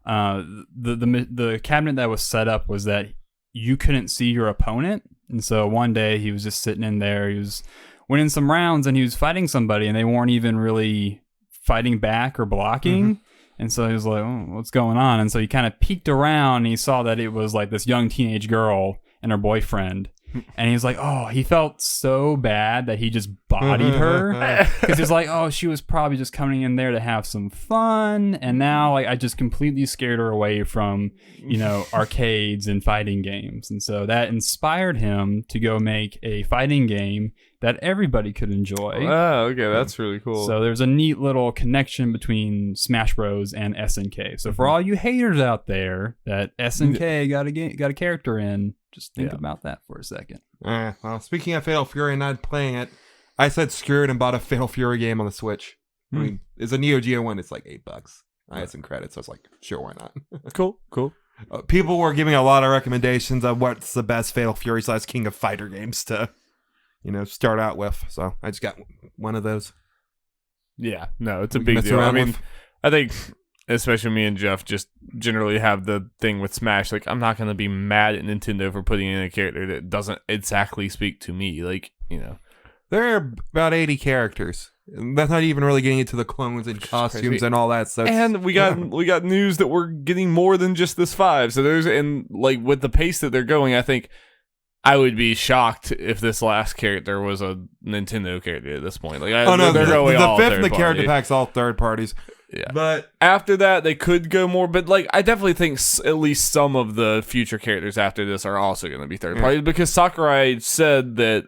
the cabinet that was set up was that you couldn't see your opponent. And so one day he was just sitting in there, he was winning some rounds, and he was fighting somebody, and they weren't even really fighting back or blocking. And so he was like, oh, what's going on? And so he kind of peeked around, and he saw that it was like this young teenage girl and her boyfriend. And he's like, oh, he felt so bad that he just bodied her. Because he's like, oh, she was probably just coming in there to have some fun. And now, like, I just completely scared her away from, you know, arcades and fighting games. And so that inspired him to go make a fighting game that everybody could enjoy. Oh, okay, that's really cool. So there's a neat little connection between Smash Bros. And SNK. So for all you haters out there that SNK got a character in, just think about that for a second. Well, speaking of Fatal Fury and not playing it, I said screw it and bought a Fatal Fury game on the Switch. I mean, it's a Neo Geo one. It's like $8. I had some credits, so I was like, sure, why not? Cool. People were giving a lot of recommendations of what's the best Fatal Fury / King of Fighter games to, you know, start out with. So I just got one of those. Yeah, no, it's a big deal. I mean, I think especially me and Jeff just generally have the thing with Smash. Like, I'm not going to be mad at Nintendo for putting in a character that doesn't exactly speak to me. Like, you know. There are about 80 characters. That's not even really getting into the clones and costumes and all that stuff. And we got news that we're getting more than just this 5. So there's, and like with the pace that they're going, I think I would be shocked if this last character was a Nintendo character at this point. Like, they're going all the 5th third the party. character pack's all third parties. Yeah, but after that they could go more. But like, I definitely think at least some of the future characters after this are also going to be third party because Sakurai said that,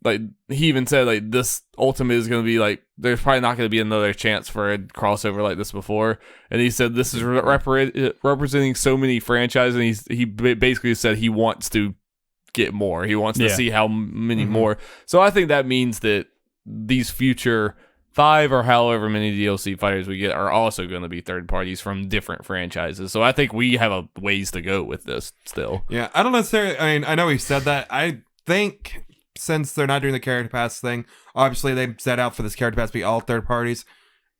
like he even said like this Ultimate is going to be like there's probably not going to be another chance for a crossover like this before. And he said this is representing so many franchises. And he basically said he wants to get more. He wants to see how many more. So I think that means that these future 5 or however many DLC fighters we get are also going to be third parties from different franchises. So I think we have a ways to go with this still. Yeah, I don't necessarily. I mean, I know he said that. I think since they're not doing the character pass thing, obviously they set out for this character pass to be all third parties,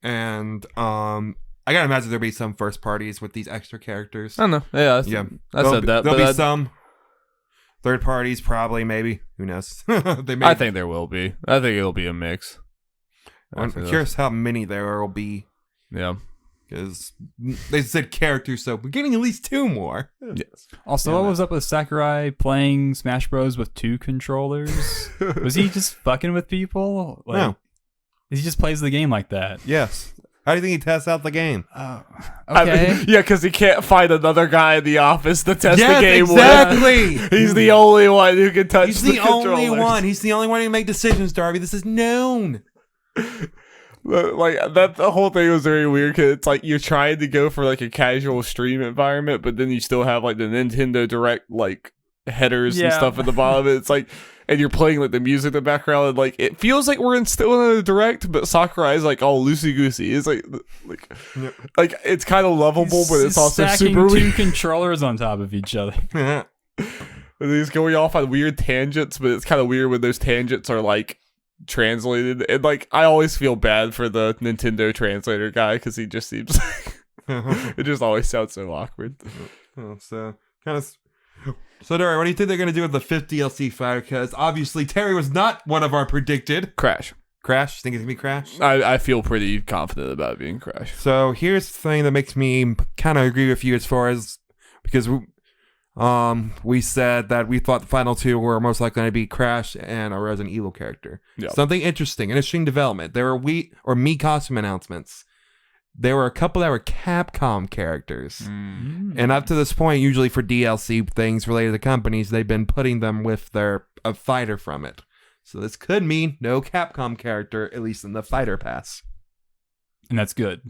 and I gotta imagine there'll be some first parties with these extra characters. I don't know. Yeah, I said that. There'll be some. Third parties, probably, maybe. Who knows? I think there will be. I think it'll be a mix. I'm curious how many there will be. Yeah. Because they said characters, so we're getting at least 2 more. Yes. Also, what was up with Sakurai playing Smash Bros. With 2 controllers? Was he just fucking with people? No. He just plays the game like that. Yes. How do you think he tests out the game? Okay. I mean, yeah, because he can't find another guy in the office to test the game exactly. with. He's the only one who can touch He's the the only controllers. one. He's the only one who can make decisions, Darby. This is known. Like that, the whole thing was very weird because it's like you're trying to go for like a casual stream environment, but then you still have like the Nintendo Direct like headers and stuff at the bottom. It's like, and you're playing like the music in the background, and like it feels like we're still in a Direct, but Sakurai is like all loosey goosey. It's like it's kind of lovable, but it's also super 2 weird. controllers on top of each other. And he's going off on weird tangents, but it's kind of weird when those tangents are like translated. And like I always feel bad for the Nintendo translator guy because he just seems like it just always sounds so awkward. So Dory, what do you think they're going to do with the 5th DLC fighter? Because obviously Terry was not one of our predicted. Crash. Think it's going to be Crash? I feel pretty confident about it being Crash. So here's the thing that makes me kind of agree with you as far as, because we said that we thought the final 2 were most likely going to be Crash and a Resident Evil character. Yep. Something interesting development. There were Me costume announcements. There were a couple that were Capcom characters. And up to this point, usually for DLC things related to companies, they've been putting them with a fighter from it. So this could mean no Capcom character, at least in the fighter pass. And that's good.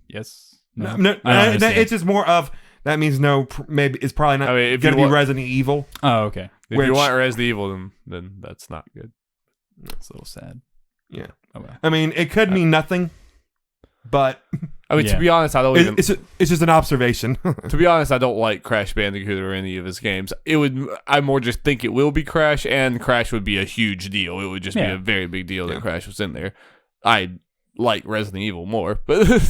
Yes? No, I don't it's just more of, that means no, maybe it's probably not going to be Resident Evil. Oh, okay. If you want Resident Evil, then that's not good. That's a little sad. Yeah. Oh, well. I mean, it could mean nothing, but I mean, to be honest, I don't even. It's just an observation. To be honest, I don't like Crash Bandicoot or any of his games. I more just think it will be Crash, and Crash would be a huge deal. It would just be a very big deal that Crash was in there. I like Resident Evil more, but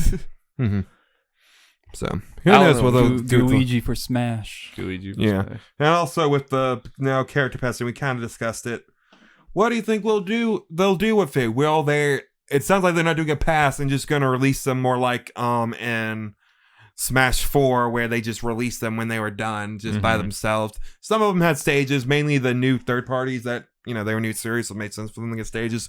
So who knows what they'll do? Luigi for Smash. Luigi for Smash. And also with the now character passing, we kind of discussed it. What do you think they'll do with it? Will they? It sounds like they're not doing a pass and just going to release them more like in Smash 4, where they just released them when they were done, just by themselves. Some of them had stages, mainly the new third parties that, they were new series, so it made sense for them to get stages.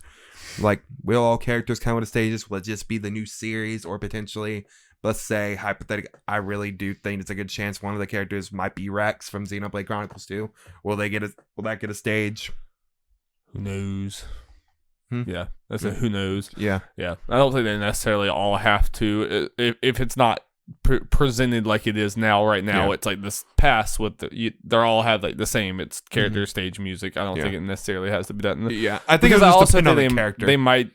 Like, will all characters come with the stages? Will it just be the new series, or potentially, let's say, hypothetically, I really do think it's a good chance one of the characters might be Rex from Xenoblade Chronicles 2. Will that get a stage? Who knows? Yeah, that's a who knows. Yeah. I don't think they necessarily all have to. If it's not presented like it is now, right now, it's like this pass with they're all have like the same. It's character, stage, music. I don't think it necessarily has to be that. I think it's just depend on the character. They might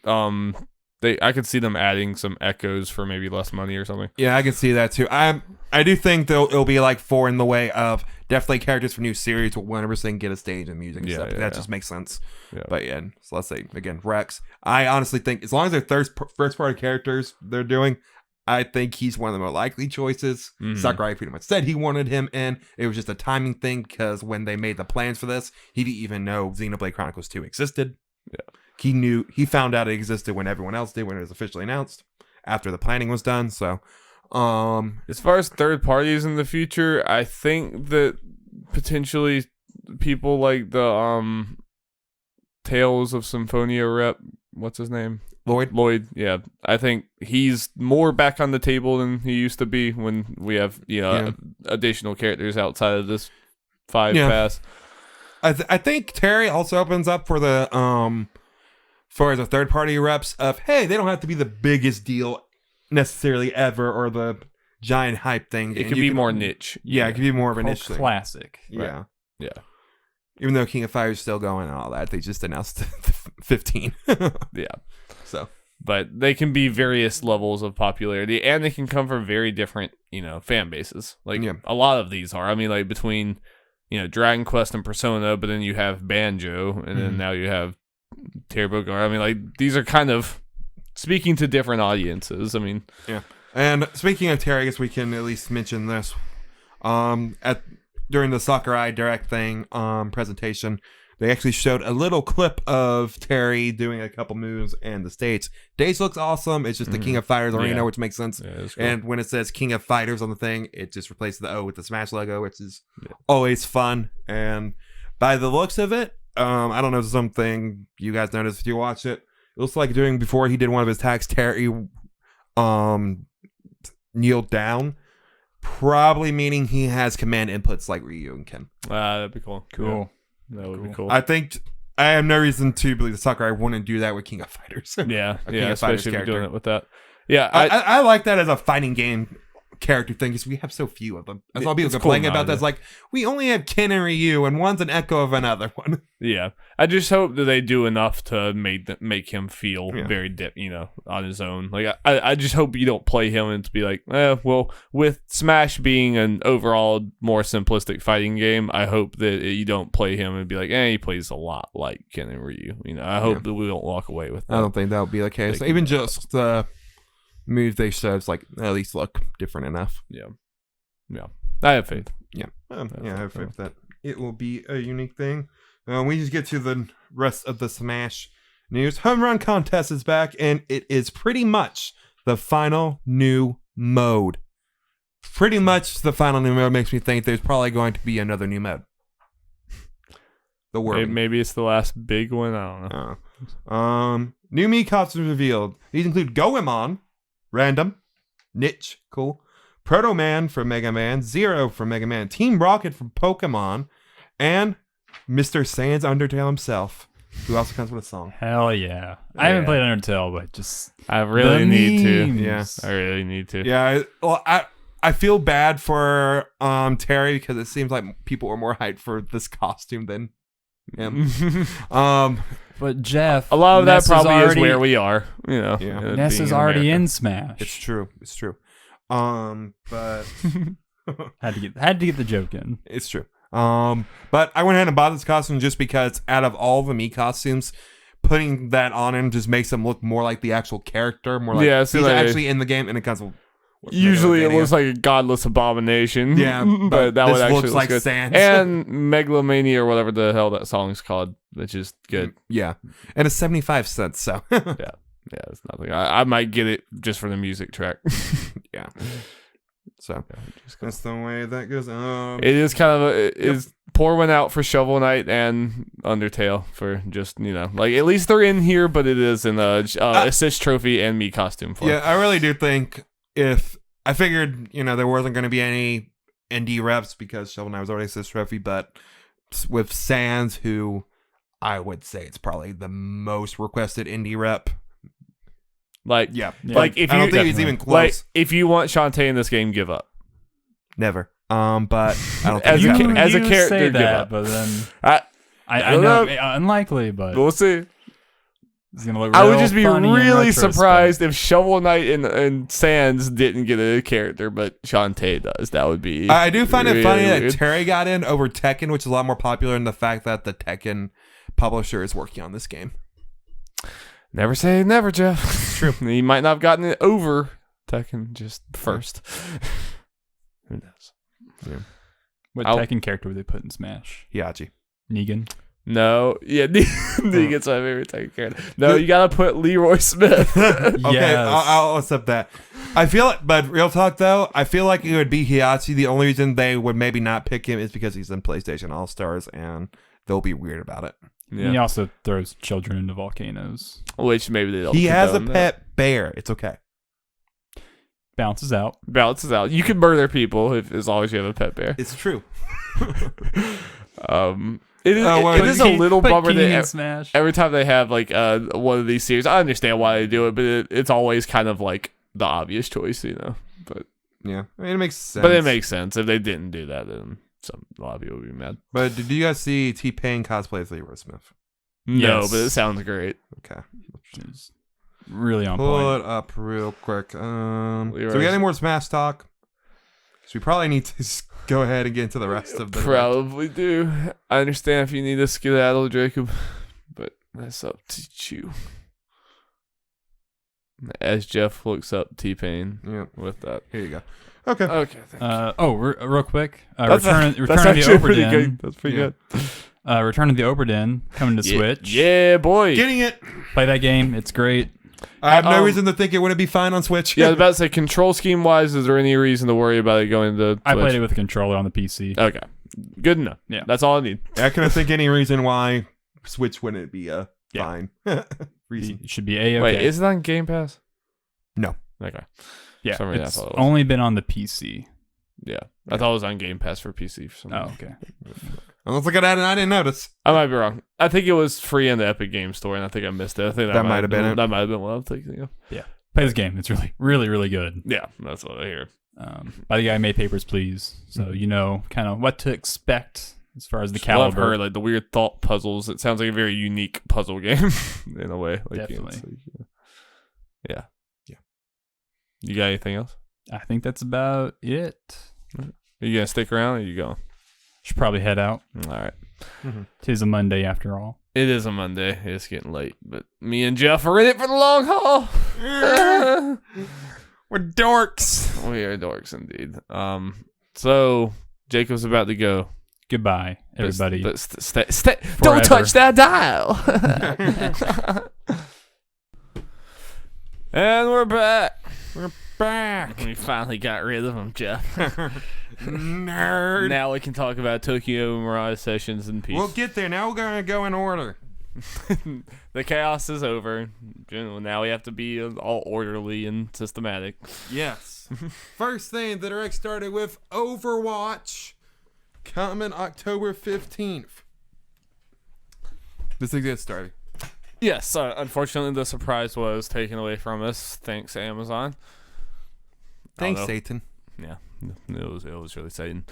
I could see them adding some echoes for maybe less money or something. Yeah, I can see that too. I do think it'll be like 4 in the way of definitely characters for new series will 100% get a stage and music and stuff. That just makes sense. Yeah. But so let's say again Rex. I honestly think as long as they're first party characters they're doing, I think he's one of the more likely choices. Sakurai pretty much said he wanted him in. It was just a timing thing because when they made the plans for this, he didn't even know Xenoblade Chronicles 2 existed. Yeah. He found out it existed when everyone else did, when it was officially announced, after the planning was done. So, as far as third parties in the future, I think that potentially people like the Tales of Symphonia rep, what's his name? Lloyd, yeah. I think he's more back on the table than he used to be when we have, additional characters outside of this 5 pass. I think Terry also opens up for the for the third party reps of, hey, they don't have to be the biggest deal necessarily ever or the giant hype thing. It could be more niche. Yeah, it could be more of a niche thing. Classic. Yeah. Yeah. Even though King of Fire is still going and all that, they just announced 15. Yeah. So, but they can be various levels of popularity, and they can come from very different, fan bases. Like a lot of these are. I mean, like between, Dragon Quest and Persona, but then you have Banjo, and then now you have Terry Bogard. I mean, like these are kind of speaking to different audiences. I mean, yeah. And speaking of Terry, I guess we can at least mention this. during the Sakurai Direct thing presentation, they actually showed a little clip of Terry doing a couple moves and the stage. Stage looks awesome. It's just the King of Fighters arena, which makes sense. Yeah, it's cool. And when it says King of Fighters on the thing, it just replaces the O with the Smash logo, which is always fun. And by the looks of it, I don't know, something you guys noticed if you watch it. It looks like before he did one of his attacks, Terry kneeled down, probably meaning he has command inputs like Ryu and Ken. That'd be cool. Cool. Yeah, that would be cool. I think I have no reason to believe the Sakurai wouldn't do that with King of Fighters. Yeah, King of Fighters especially if you're doing character. it with that. Yeah, I like that as a fighting game character thing because we have so few of them. That's all people It's complaining cool about. That's like we only have Ken and Ryu, and one's an echo of another one. yeah. I just hope that they do enough to make him feel very on his own. Like I just hope you don't play him and to be like, well, with Smash being an overall more simplistic fighting game, I hope that you don't play him and be like, he plays a lot like Ken and Ryu. I hope that we don't walk away with that. I don't think that would be the case. Even just the moves they showed, it's like at least look different enough. Yeah. I have faith. Yeah, I have faith that it will be a unique thing. We just get to the rest of the Smash news. Home Run Contest is back, and it is pretty much the final new mode. Pretty much the final new mode makes me think there's probably going to be another new mode. The word. Maybe it's the last big one. I don't know. New Mii costumes revealed. These include Goemon, random, Niche, cool, Proto Man from Mega Man, Zero from Mega Man, Team Rocket from Pokemon, and Mr. Sans Undertale himself, who also comes with a song. Hell yeah. I haven't played Undertale, but just I really need to. Yeah, I really need to. Yeah. I feel bad for Terry because it seems like people are more hyped for this costume than him. But Jeff, a lot of Ness that probably already, is where we are. Yeah. Ness is already in Smash. It's true. But had to get the joke in. it's true. But I went ahead and bought this costume just because out of all the Mii costumes, putting that on him just makes him look more like the actual character, more like he's actually in the game, and it comes. Usually it looks like a godless abomination. Yeah, but that would actually looks like good. Sans. And Megalomania or whatever the hell that song's called, which is good. Yeah, and it's 75 cents. So Yeah, it's nothing. I might get it just for the music track. yeah. So that's the way that goes. It is kind of is pour one out for Shovel Knight and Undertale for just like at least they're in here, but it is in a assist trophy and Mii costume form. Yeah, I really do think if I figured there wasn't going to be any indie reps because Shovel Knight was already assist trophy, but with Sans, who I would say it's probably the most requested indie rep. Like like if I don't think he's even close. Like if you want Shantae in this game, give up. Never. But I don't think as it's happening. a character, say give that, up. but then I know know. unlikely, but We'll see. it's gonna look I would real just be funny in really retrospect. surprised if Shovel Knight and Sans didn't get a character, but Shantae does. That would be. I do find it funny weird. that Terry got in over Tekken, which is a lot more popular, in the fact that the Tekken publisher is working on this game. Never say never, Jeff. It's true. He might not have gotten it over Tekken just first. Who knows? Yeah. What Tekken character would they put in Smash? Hiachi. Negan. No, Negan's my favorite Tekken character. No, you gotta put Leroy Smith. Okay, Yes. I'll accept that. I feel it, but real talk though, I feel like it would be Hiachi. The only reason they would maybe not pick him is because he's in PlayStation All Stars, and they'll be weird about it. Yeah. He also throws children into volcanoes. Which maybe they don't. He has a condone pet bear. It's okay. Balances out. Balances out. You can murder people as long as you have a pet bear. It's true. It is, it is a little Put bummer King in that Smash. every time they have like one of these series, I understand why they do it, but it's always kind of like the obvious choice, But Yeah, I mean, it makes sense. But it makes sense. If they didn't do that, then a lot of people would be mad. But did you guys see T-Pain cosplay as Leroy Smith? No, Yes. but it sounds great. Okay. It's really on Pull point. it up real quick. So we Leroy's- got any more Smash talk? Because we probably need to just go ahead and get into the rest of the Probably do. I understand if you need to skedaddle, Jacob, but that's up to you. As Jeff looks up T-Pain Yeah. with that. Here you go. Okay. Okay. Real quick. That's Return of the actually pretty Oberdin. good. That's pretty good. Return of the Oberdin coming to Switch. Yeah, boy. Getting it. Play that game. It's great. I have no reason to think it wouldn't be fine on Switch. Yeah, I was about to say, control scheme wise, is there any reason to worry about it going to Switch? I played it with a controller on the PC. Okay. Good enough. Yeah. That's all I need. I couldn't think any reason why Switch wouldn't be fine reason. It should be A-okay. Wait, is it on Game Pass? No. Okay. Yeah, For some reason I it's thought it was. only been on the PC. Yeah. I thought it was on Game Pass for PC for some reason. Oh, okay. I was looking at it and I didn't notice. I might be wrong. I think it was free in the Epic Game Store, and I think I missed it. I think That might have been it. That might have been what I'm thinking of. Yeah. Play this game. It's really, really, really good. Yeah, that's what I hear. By the guy who made Papers, Please. So you know kind of what to expect as far as the Well, I've caliber. heard like the weird thought puzzles. It sounds like a very unique puzzle game in a way. Like, Definitely. it's like, yeah. Yeah. You got anything else? I think that's about it. Are you gonna stick around or are you going? Should probably head out. All right. Tis a Monday after all. It is a Monday. It's getting late, but me and Jeff are in it for the long haul. We're dorks. We are dorks indeed. So Jacob's about to go. Goodbye, everybody. But don't touch that dial. And we're back. We're back. We finally got rid of him, Jeff. Nerd. Now we can talk about Tokyo Mirage Sessions in peace. We'll get there. Now we're going to go in order. The chaos is over. Now we have to be all orderly and systematic. Yes. First thing the Direct started with Overwatch coming October 15th. This thing gets started. Yes, unfortunately the surprise was taken away from us. Thanks, Amazon. Thanks, know. Satan. Yeah, it was really Satan.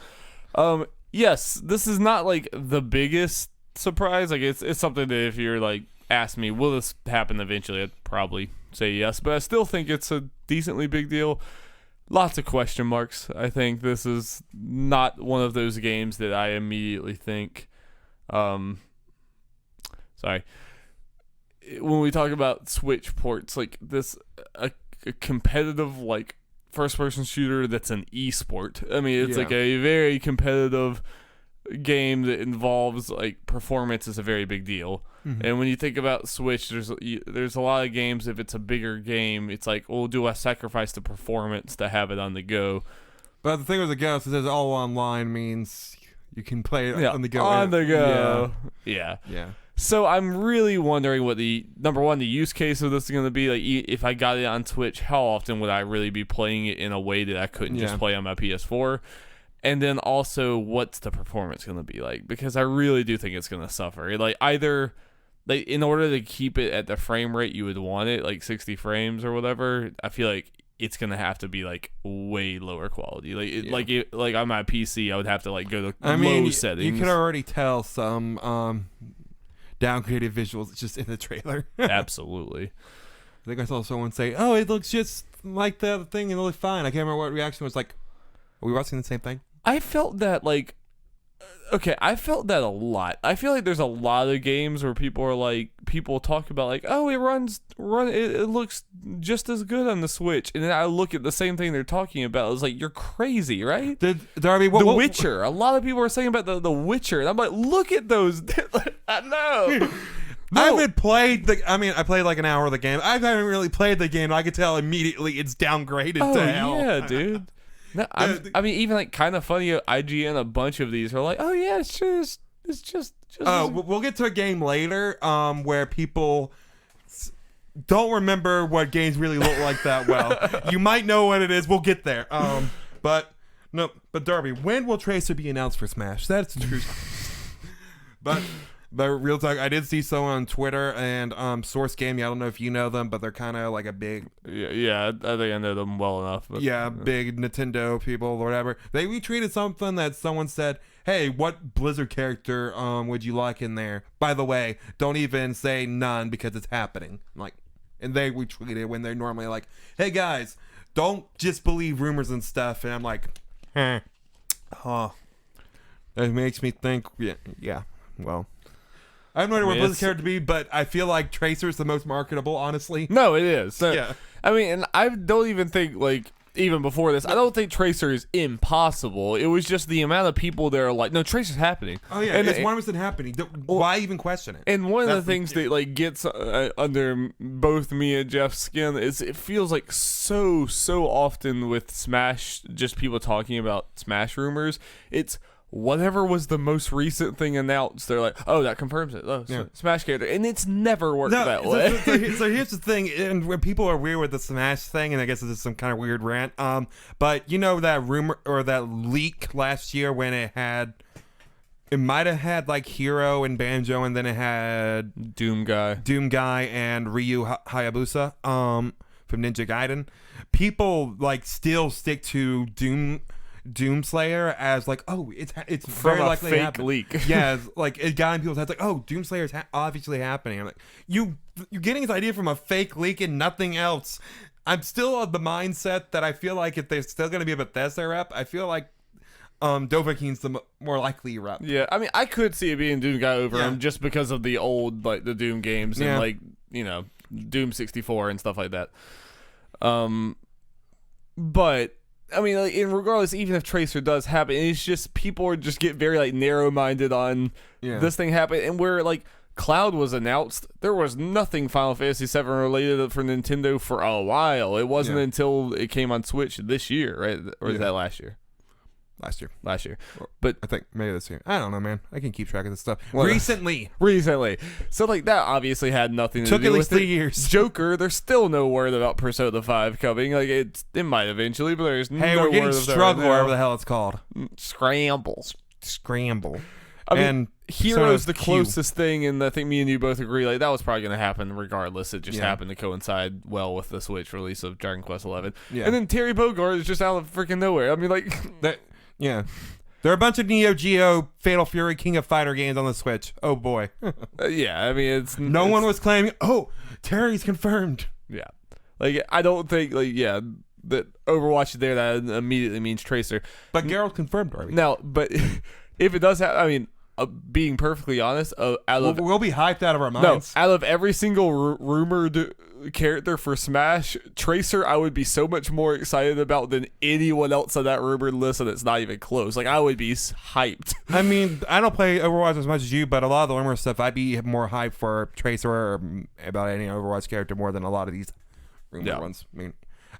Yes, this is not like the biggest surprise. Like it's something that if you're like ask me, will this happen eventually? I'd probably say yes, but I still think it's a decently big deal. Lots of question marks. I think this is not one of those games that I immediately think. Sorry. When we talk about Switch ports, like this, a competitive like first-person shooter that's an esport. I mean, it's like a very competitive game that involves like performance is a very big deal. Mm-hmm. And when you think about Switch, there's a lot of games. If it's a bigger game, it's like, oh, do I sacrifice the performance to have it on the go? But the thing with the go is that all online means you can play it on the go. On the go. Yeah. So I'm really wondering what the use case of this is going to be. Like, if I got it on Twitch, how often would I really be playing it in a way that I couldn't just play on my PS4? And then also, what's the performance going to be like? Because I really do think it's going to suffer. Like, either like in order to keep it at the frame rate you would want it, like 60 frames or whatever, I feel like it's gonna have to be like way lower quality. Like on my PC, I would have to like go to low settings. You can already tell some downgraded visuals just in the trailer. Absolutely. I think I saw someone say, "Oh, it looks just like the other thing. It looks fine." I can't remember what reaction was like. Are we watching the same thing? I felt that I felt that a lot. I feel like there's a lot of games where people talk about like, oh, it looks just as good on the Switch, and then I look at the same thing they're talking about. It's like, you're crazy, right? Darby, The Witcher. A lot of people are saying about the Witcher, and I'm like, look at those. I know. No. I haven't played I played like an hour of the game. I haven't really played the game. I could tell immediately it's downgraded to hell. Yeah, dude. No, I mean, even like kind of funny. IGN, a bunch of these are like, oh yeah, it's just. Oh, we'll get to a game later, where people don't remember what games really look like that well. You might know what it is. We'll get there. But Darby, when will Tracer be announced for Smash? That's true. But real talk, I did see someone on Twitter and Source Gaming. I don't know if you know them, but they're kind of like a big... Yeah, I think I know them well enough. But, big Nintendo people or whatever. They retweeted something that someone said, hey, what Blizzard character would you like in there? By the way, don't even say none because it's happening. And they retweeted it when they're normally like, hey guys, don't just believe rumors and stuff. And I'm like, that makes me think, well... I have no idea what Blizzard's character to be, but I feel like Tracer's the most marketable, honestly. No, it is. Yeah. I mean, and I don't even think, like, even before this, I don't think Tracer is impossible. It was just the amount of people that are like, no, Tracer's happening. Oh yeah, and it's 100% happening. Why even question it? And one of the things that like gets under both me and Jeff's skin is it feels like so often with Smash, just people talking about Smash rumors. It's whatever was the most recent thing announced. They're like, oh, that confirms it. Oh, Smash character, and it's never worked that way. So here's the thing, and when people are weird with the Smash thing, and I guess this is some kind of weird rant. But you know that rumor or that leak last year when it might have had like Hero and Banjo, and then it had Doom Guy, and Ryu Hayabusa from Ninja Gaiden. People like still stick to Doomslayer as like, oh, it's from very a likely to fake happen. leak. Yeah, like it got in people's heads like, oh, Doomslayer is obviously happening. I'm like, you're getting this idea from a fake leak and nothing else. I'm still of the mindset that I feel like if there's still going to be a Bethesda rep, I feel like Dovahkiin's the more likely rep. Yeah, I mean, I could see it being Doom Guy over him just because of the old like the Doom games and like Doom 64 and stuff like that. But I mean, like, regardless, even if Tracer does happen, it's just people are just get very like narrow-minded on this thing happened, and where like Cloud was announced, there was nothing Final Fantasy VII related for Nintendo for a while. It wasn't until it came on Switch this year, right? Or is that last year? Last year. But I think maybe this year. I don't know, man. I can keep track of this stuff. Well, Recently. So, like, that obviously had nothing to do with it. Took at least 3 years. Joker, there's still no word about Persona 5 coming. Like, it might eventually, but there's no word. Hey, we're getting of Struggle, right whatever the hell it's called. Scramble. I mean, and Hero's the closest thing, and I think me and you both agree, like, that was probably going to happen regardless. It just happened to coincide well with the Switch release of Dragon Quest XI. Yeah. And then Terry Bogard is just out of freaking nowhere. I mean, like... There are a bunch of Neo Geo, Fatal Fury, King of Fighter games on the Switch. Oh boy. I mean, no one was claiming, oh, Terry's confirmed. Yeah. Like, I don't think, like, that Overwatch is there, that immediately means Tracer. But Geralt confirmed already. Now, but if it does have, I mean, being perfectly honest, we'll be hyped out of our minds. No, out of every single rumored character for Smash, Tracer I would be so much more excited about than anyone else on that rumored list, and it's not even close. Like, I would be hyped. I mean, I don't play Overwatch as much as you, but a lot of the rumor stuff, I'd be more hyped for Tracer or about any Overwatch character more than a lot of these rumored ones. I mean,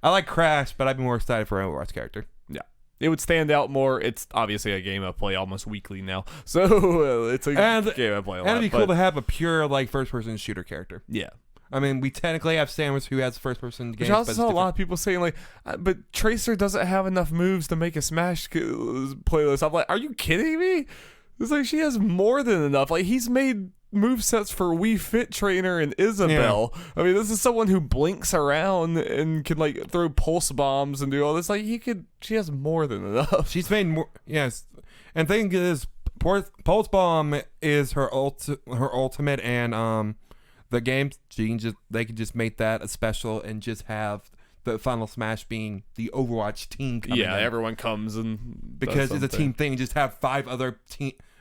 I like Crash, but I'd be more excited for an Overwatch character. Yeah. It would stand out more. It's obviously a game I play almost weekly now, so it's a game I play a lot. And it'd be cool to have a pure like first-person shooter character. Yeah. I mean, we technically have Samus who has first-person games. Which I also saw a lot of people saying, like, but Tracer doesn't have enough moves to make a Smash playlist. I'm like, are you kidding me? It's like she has more than enough. Like, he's made movesets for Wii Fit Trainer and Isabelle. Yeah. I mean, this is someone who blinks around and can, like, throw pulse bombs and do all this. Like, she has more than enough. She's made more, yes. And thing is, pulse bomb is her ultimate, and the game, they can just make that a special and just have the final Smash being the Overwatch team coming in. Everyone comes and because it's a team thing. Just have 5 other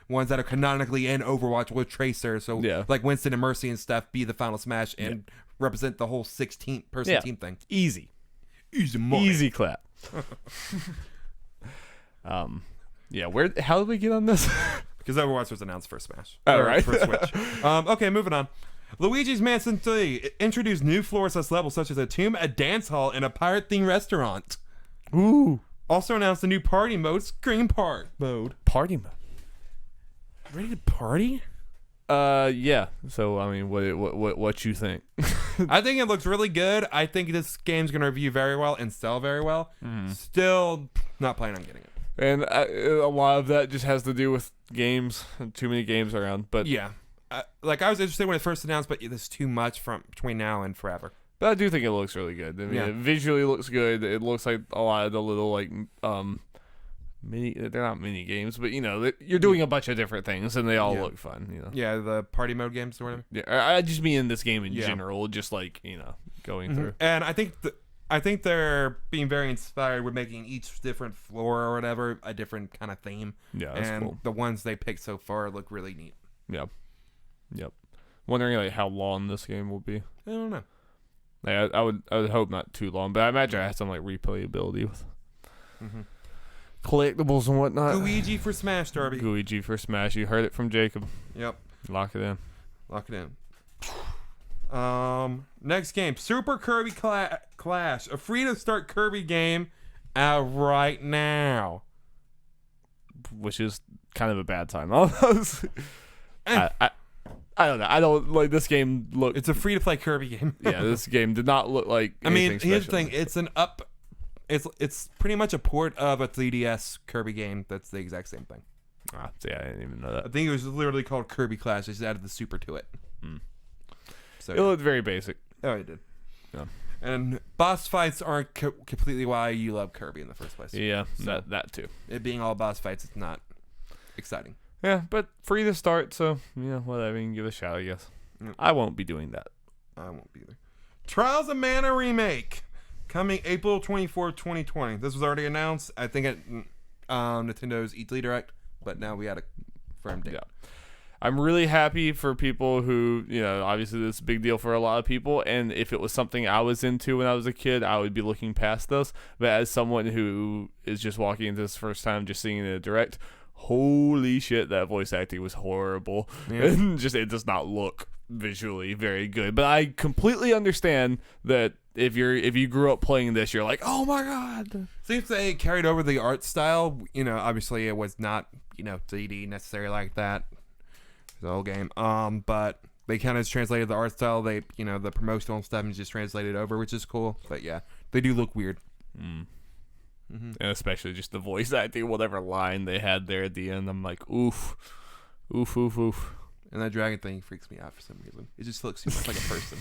ones that are canonically in Overwatch with Tracer. So like Winston and Mercy and stuff be the final Smash and represent the whole 16-person team thing. Easy money. Easy clap. How did we get on this? Because Overwatch was announced for Smash. Oh, right. For Switch. Okay, moving on. Luigi's Mansion 3 introduced new floors levels such as a tomb, a dance hall, and a pirate-themed restaurant. Ooh. Also announced a new party mode, Scream mode. Party mode. Ready to party? Yeah. So, I mean, what you think? I think it looks really good. I think this game's going to review very well and sell very well. Still not planning on getting it. And a lot of that just has to do with games. Too many games around. But yeah. I was interested when it first announced, but there's too much between now and forever. But I do think it looks really good. I mean, it visually looks good. It looks like a lot of the little, like, they're not mini games, but, you're doing a bunch of different things, and they all look fun, Yeah, the party mode games or whatever. Yeah, I just mean in this game in general, just, like, going through. And I think they're being very inspired with making each different floor or whatever a different kind of theme. Yeah, that's cool. The ones they picked so far look really neat. Yeah. Yep. Wondering, like, how long this game will be. I don't know. Like, I would hope not too long, but I imagine I have some like replayability with collectibles and whatnot. Luigi for Smash, Darby. Luigi for Smash. You heard it from Jacob. Yep. Lock it in. Lock it in. Next game, Super Kirby Clash, a free-to-start Kirby game out right now. Which is kind of a bad time. I don't know. I don't like this game. It's a free-to-play Kirby game. Yeah, this game did not look like. I mean, here's the special. thing. It's pretty much a port of a 3DS Kirby game. That's the exact same thing. See, I didn't even know I that. think it was literally called Kirby Clash. They just added the super to it. So It looked very basic. oh, it did. Yeah. And boss fights aren't completely why you love Kirby in the first place. Yeah, So- that too. It being all boss fights, it's not exciting. Yeah, but free to start, so whatever. You can give it a shot, I guess. Yep. I won't be doing that. I won't be there. Trials of Mana remake coming April 24th, 2020. This was already announced, I think, at Nintendo's E3 Direct, but now we had a firm date. Yeah. I'm really happy for people who, obviously this is a big deal for a lot of people, and if it was something I was into when I was a kid, I would be looking past this. But as someone who is just walking into this first time, just seeing it in a direct, holy shit, that voice acting was horrible. Yeah. And it does not look visually very good. But I completely understand that if you grew up playing this, you're like, oh my god. Seems they carried over the art style. Obviously it was not, 3D necessarily like that. The whole game. But they kind of translated the art style. They, the promotional stuff is just translated over, which is cool. But yeah, they do look weird. And especially just the voice acting, whatever line they had there at the end, I'm like, oof. And that dragon thing freaks me out for some reason. It just looks too much like a person.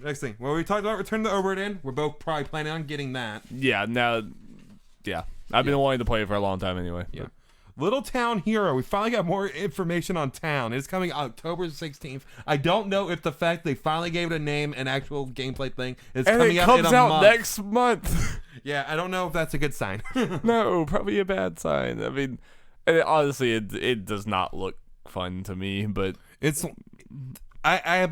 Next thing. Well, we talked about Return to the Oberdin. We're both probably planning on getting that. Yeah, I've been wanting to play it for a long time anyway. Yeah. Little Town Hero. We finally got more information on Town. It's coming October 16th. I don't know if the fact they finally gave it a name, an actual gameplay thing, is And coming it out comes in a out month. next month. Yeah, I don't know if that's a good sign. No, probably a bad sign. I mean, honestly, it does not look fun to me, but It's I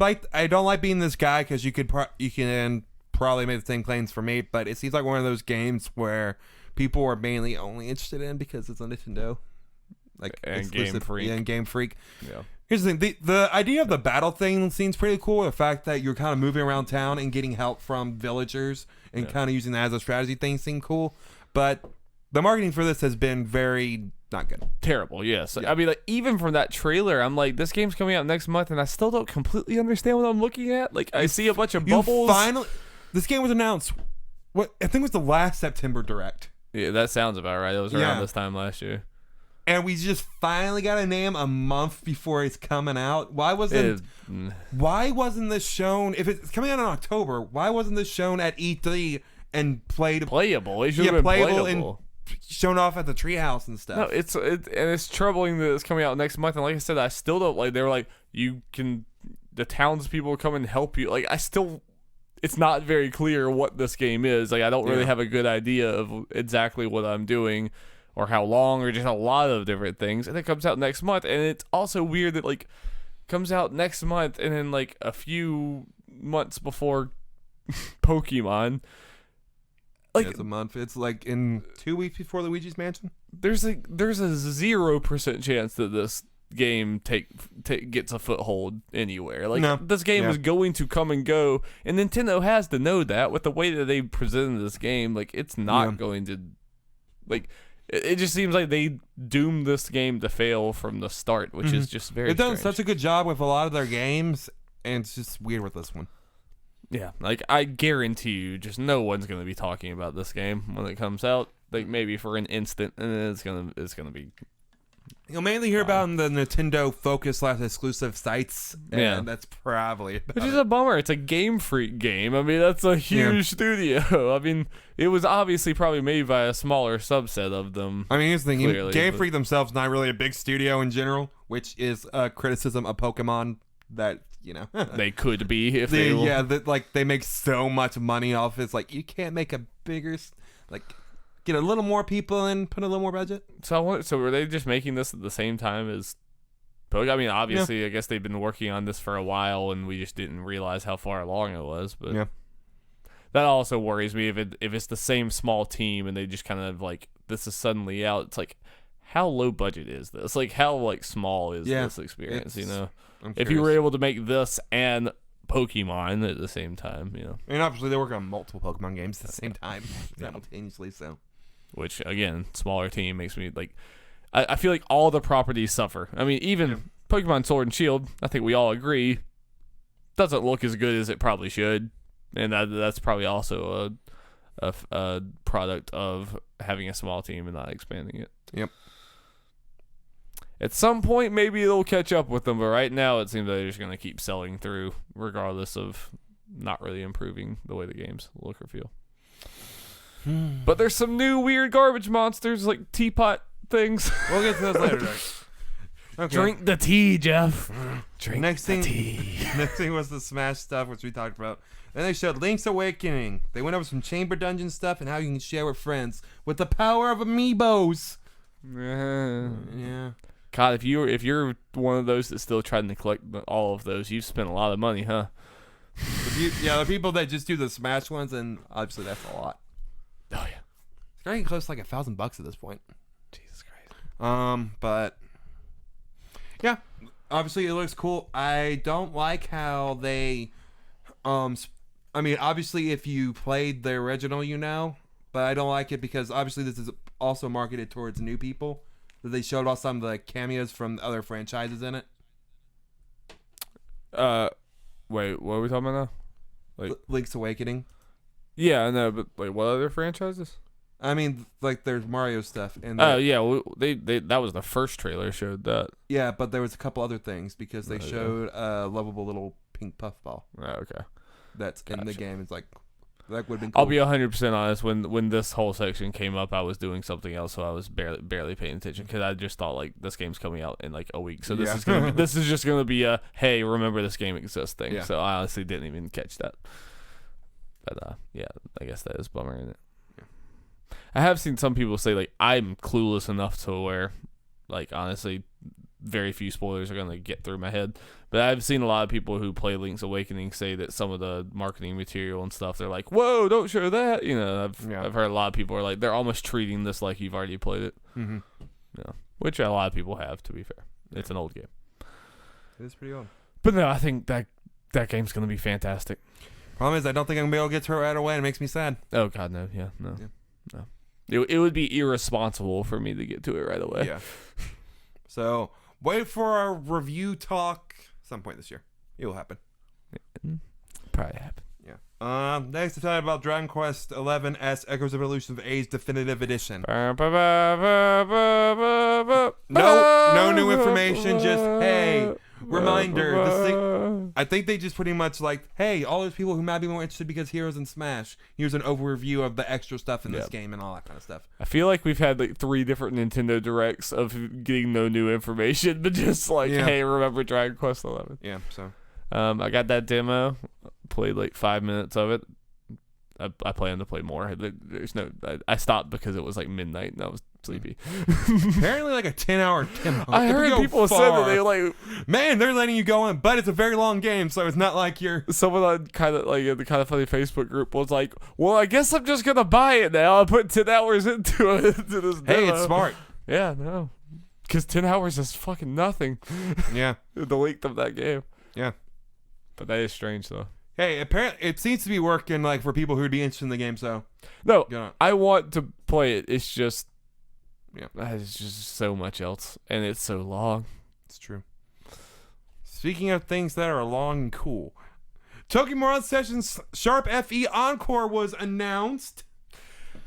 don't like being this guy because you can probably make the same claims for me, but it seems like one of those games where people are mainly only interested in because it's a Nintendo, like And exclusive, Game Freak. yeah, and Game Freak. yeah. Here's the thing: the idea of the battle thing seems pretty cool. The fact that you're kind of moving around town and getting help from villagers and kind of using that as a strategy thing seem cool, but the marketing for this has been very not good. Terrible, yes. I mean, like, even from that trailer, I'm like, this game's coming out next month, and I still don't completely understand what I'm looking at. Like, I see a bunch of bubbles. This game was announced. What I think was the last September Direct. Yeah, that sounds about right. It was around this time last year. And we just finally got a name a month before it's coming out. Why wasn't this shown? If it's coming out in October, why wasn't this shown at E3 and playable? It should have been playable playable. and shown off at the treehouse and stuff? No, it's troubling that it's coming out next month. And like I said, I still don't like. They were like, the townspeople come and help you. Like, it's not very clear what this game is. Like, I don't really have a good idea of exactly what I'm doing or how long or just a lot of different things. And it comes out next month. And it's also weird that, like, comes out next month and then, like, a few months before Pokemon. Like, it's a month. It's like in 2 weeks before Luigi's Mansion. there's a 0% chance that this game gets a foothold anywhere. Like, No. this game is going to come and go, and Nintendo has to know that with the way that they presented this game. Like, it's not going to, like, it just seems like they doomed this game to fail from the start, which is just very They've done strange. such a good job with a lot of their games, and it's just weird with this one. Yeah, like, I guarantee you, just no one's gonna be talking about this game when it comes out. Like, maybe for an instant, and then it's gonna be. You'll mainly hear about in the Nintendo Focus / exclusive sites, and that's probably about Which is it. a bummer. It's a Game Freak game. I mean, that's a huge studio. I mean, it was obviously probably made by a smaller subset of them. I mean, here's the thing: Clearly, Game but- Freak themselves not really a big studio in general, which is a criticism of Pokemon that They could be if they, they they make so much money off. It's like you can't make a bigger get a little more people and put a little more budget. So were they just making this at the same time as I mean, obviously, I guess they've been working on this for a while, and we just didn't realize how far along it was. But that also worries me if it's the same small team and they just kind of like, this is suddenly out. It's like, how low budget is this? Like, how like small is this experience? You know, if you were able to make this and Pokemon at the same time, you know, and obviously they work on multiple Pokemon games at the same time simultaneously. So, which again, smaller team makes me like. I feel like all the properties suffer. I mean, even Pokemon Sword and Shield, I think we all agree, doesn't look as good as it probably should, and that's probably also a product of having a small team and not expanding it. Yep. At some point, maybe it'll catch up with them, but right now it seems like they're just going to keep selling through, regardless of not really improving the way the games look or feel. But there's some new weird garbage monsters like teapot things. We'll get to those later. Okay. Drink the tea, Jeff. Drink the tea. Next thing was the Smash stuff, which we talked about. Then they showed Link's Awakening. They went over some chamber dungeon stuff and how you can share with friends with the power of amiibos. Yeah. God, if you're one of those that's still trying to collect all of those, you've spent a lot of money, huh? The people that just do the Smash ones, and obviously that's a lot. Oh yeah, it's getting close to like $1,000 at this point. Jesus Christ. But yeah, obviously it looks cool. I don't like how they, I mean, obviously if you played the original, you know, but I don't like it because obviously this is also marketed towards new people. That they showed off some of the cameos from other franchises in it. Wait, what are we talking about now? Like Link's Awakening. Yeah, I know, but like what other franchises? I mean, like there's Mario stuff. And yeah, well, they that was the first trailer showed that. Yeah, but there was a couple other things because they showed a lovable little pink puffball. Oh, okay. That's in the game. It's like that would have been cool. I'll be 100% honest. When this whole section came up, I was doing something else, so I was barely paying attention because I just thought like this game's coming out in like a week, so this is just gonna be a hey, remember this game exists thing. Yeah. So I honestly didn't even catch that. But yeah, I guess that is a bummer, isn't it? Yeah. I have seen some people say like I'm clueless enough to where, like honestly, very few spoilers are gonna get through my head. But I've seen a lot of people who play Link's Awakening say that some of the marketing material and stuff, they're like, "Whoa, don't show that!" You know, I've heard a lot of people are like, they're almost treating this like you've already played it. Mm-hmm. Yeah, which a lot of people have. To be fair, it's an old game. It is pretty old. But no, I think that game's gonna be fantastic. Problem is, I don't think I'm gonna be able to get to it right away. It makes me sad. Oh God, no, no. It would be irresponsible for me to get to it right away. Yeah. So wait for our review talk some point this year. It will happen. Probably happen. Yeah. Next to talk about Dragon Quest XI S Echoes of Evolution of Age Definitive Edition. No new information. Just hey, reminder. This thing, I think they just pretty much like, hey, all those people who might be more interested because Heroes in Smash. Here's an overview of the extra stuff in this game and all that kind of stuff. I feel like we've had like 3 different Nintendo Directs of getting no new information, but just like, hey, remember Dragon Quest XI? Yeah. So, I got that demo. Played like 5 minutes of it. I plan to play more. There's no. I stopped because it was like midnight and I was sleepy. Apparently, like a 10-hour demo. I heard people said that they like. Man, they're letting you go in, but it's a very long game, so it's not like you're. Someone on kind of like the kind of funny Facebook group was like, "Well, I guess I'm just gonna buy it now. I put 10 hours into it into this demo." Hey, it's smart. Yeah, no, because 10 hours is fucking nothing. Yeah, the length of that game. Yeah, but that is strange though. Hey, apparently it seems to be working like for people who would be interested in the game. So no, I want to play it. It's just, it's just so much else, and it's so long. It's true. Speaking of things that are long and cool, Tokyo Mirage Sessions Sharp FE Encore was announced.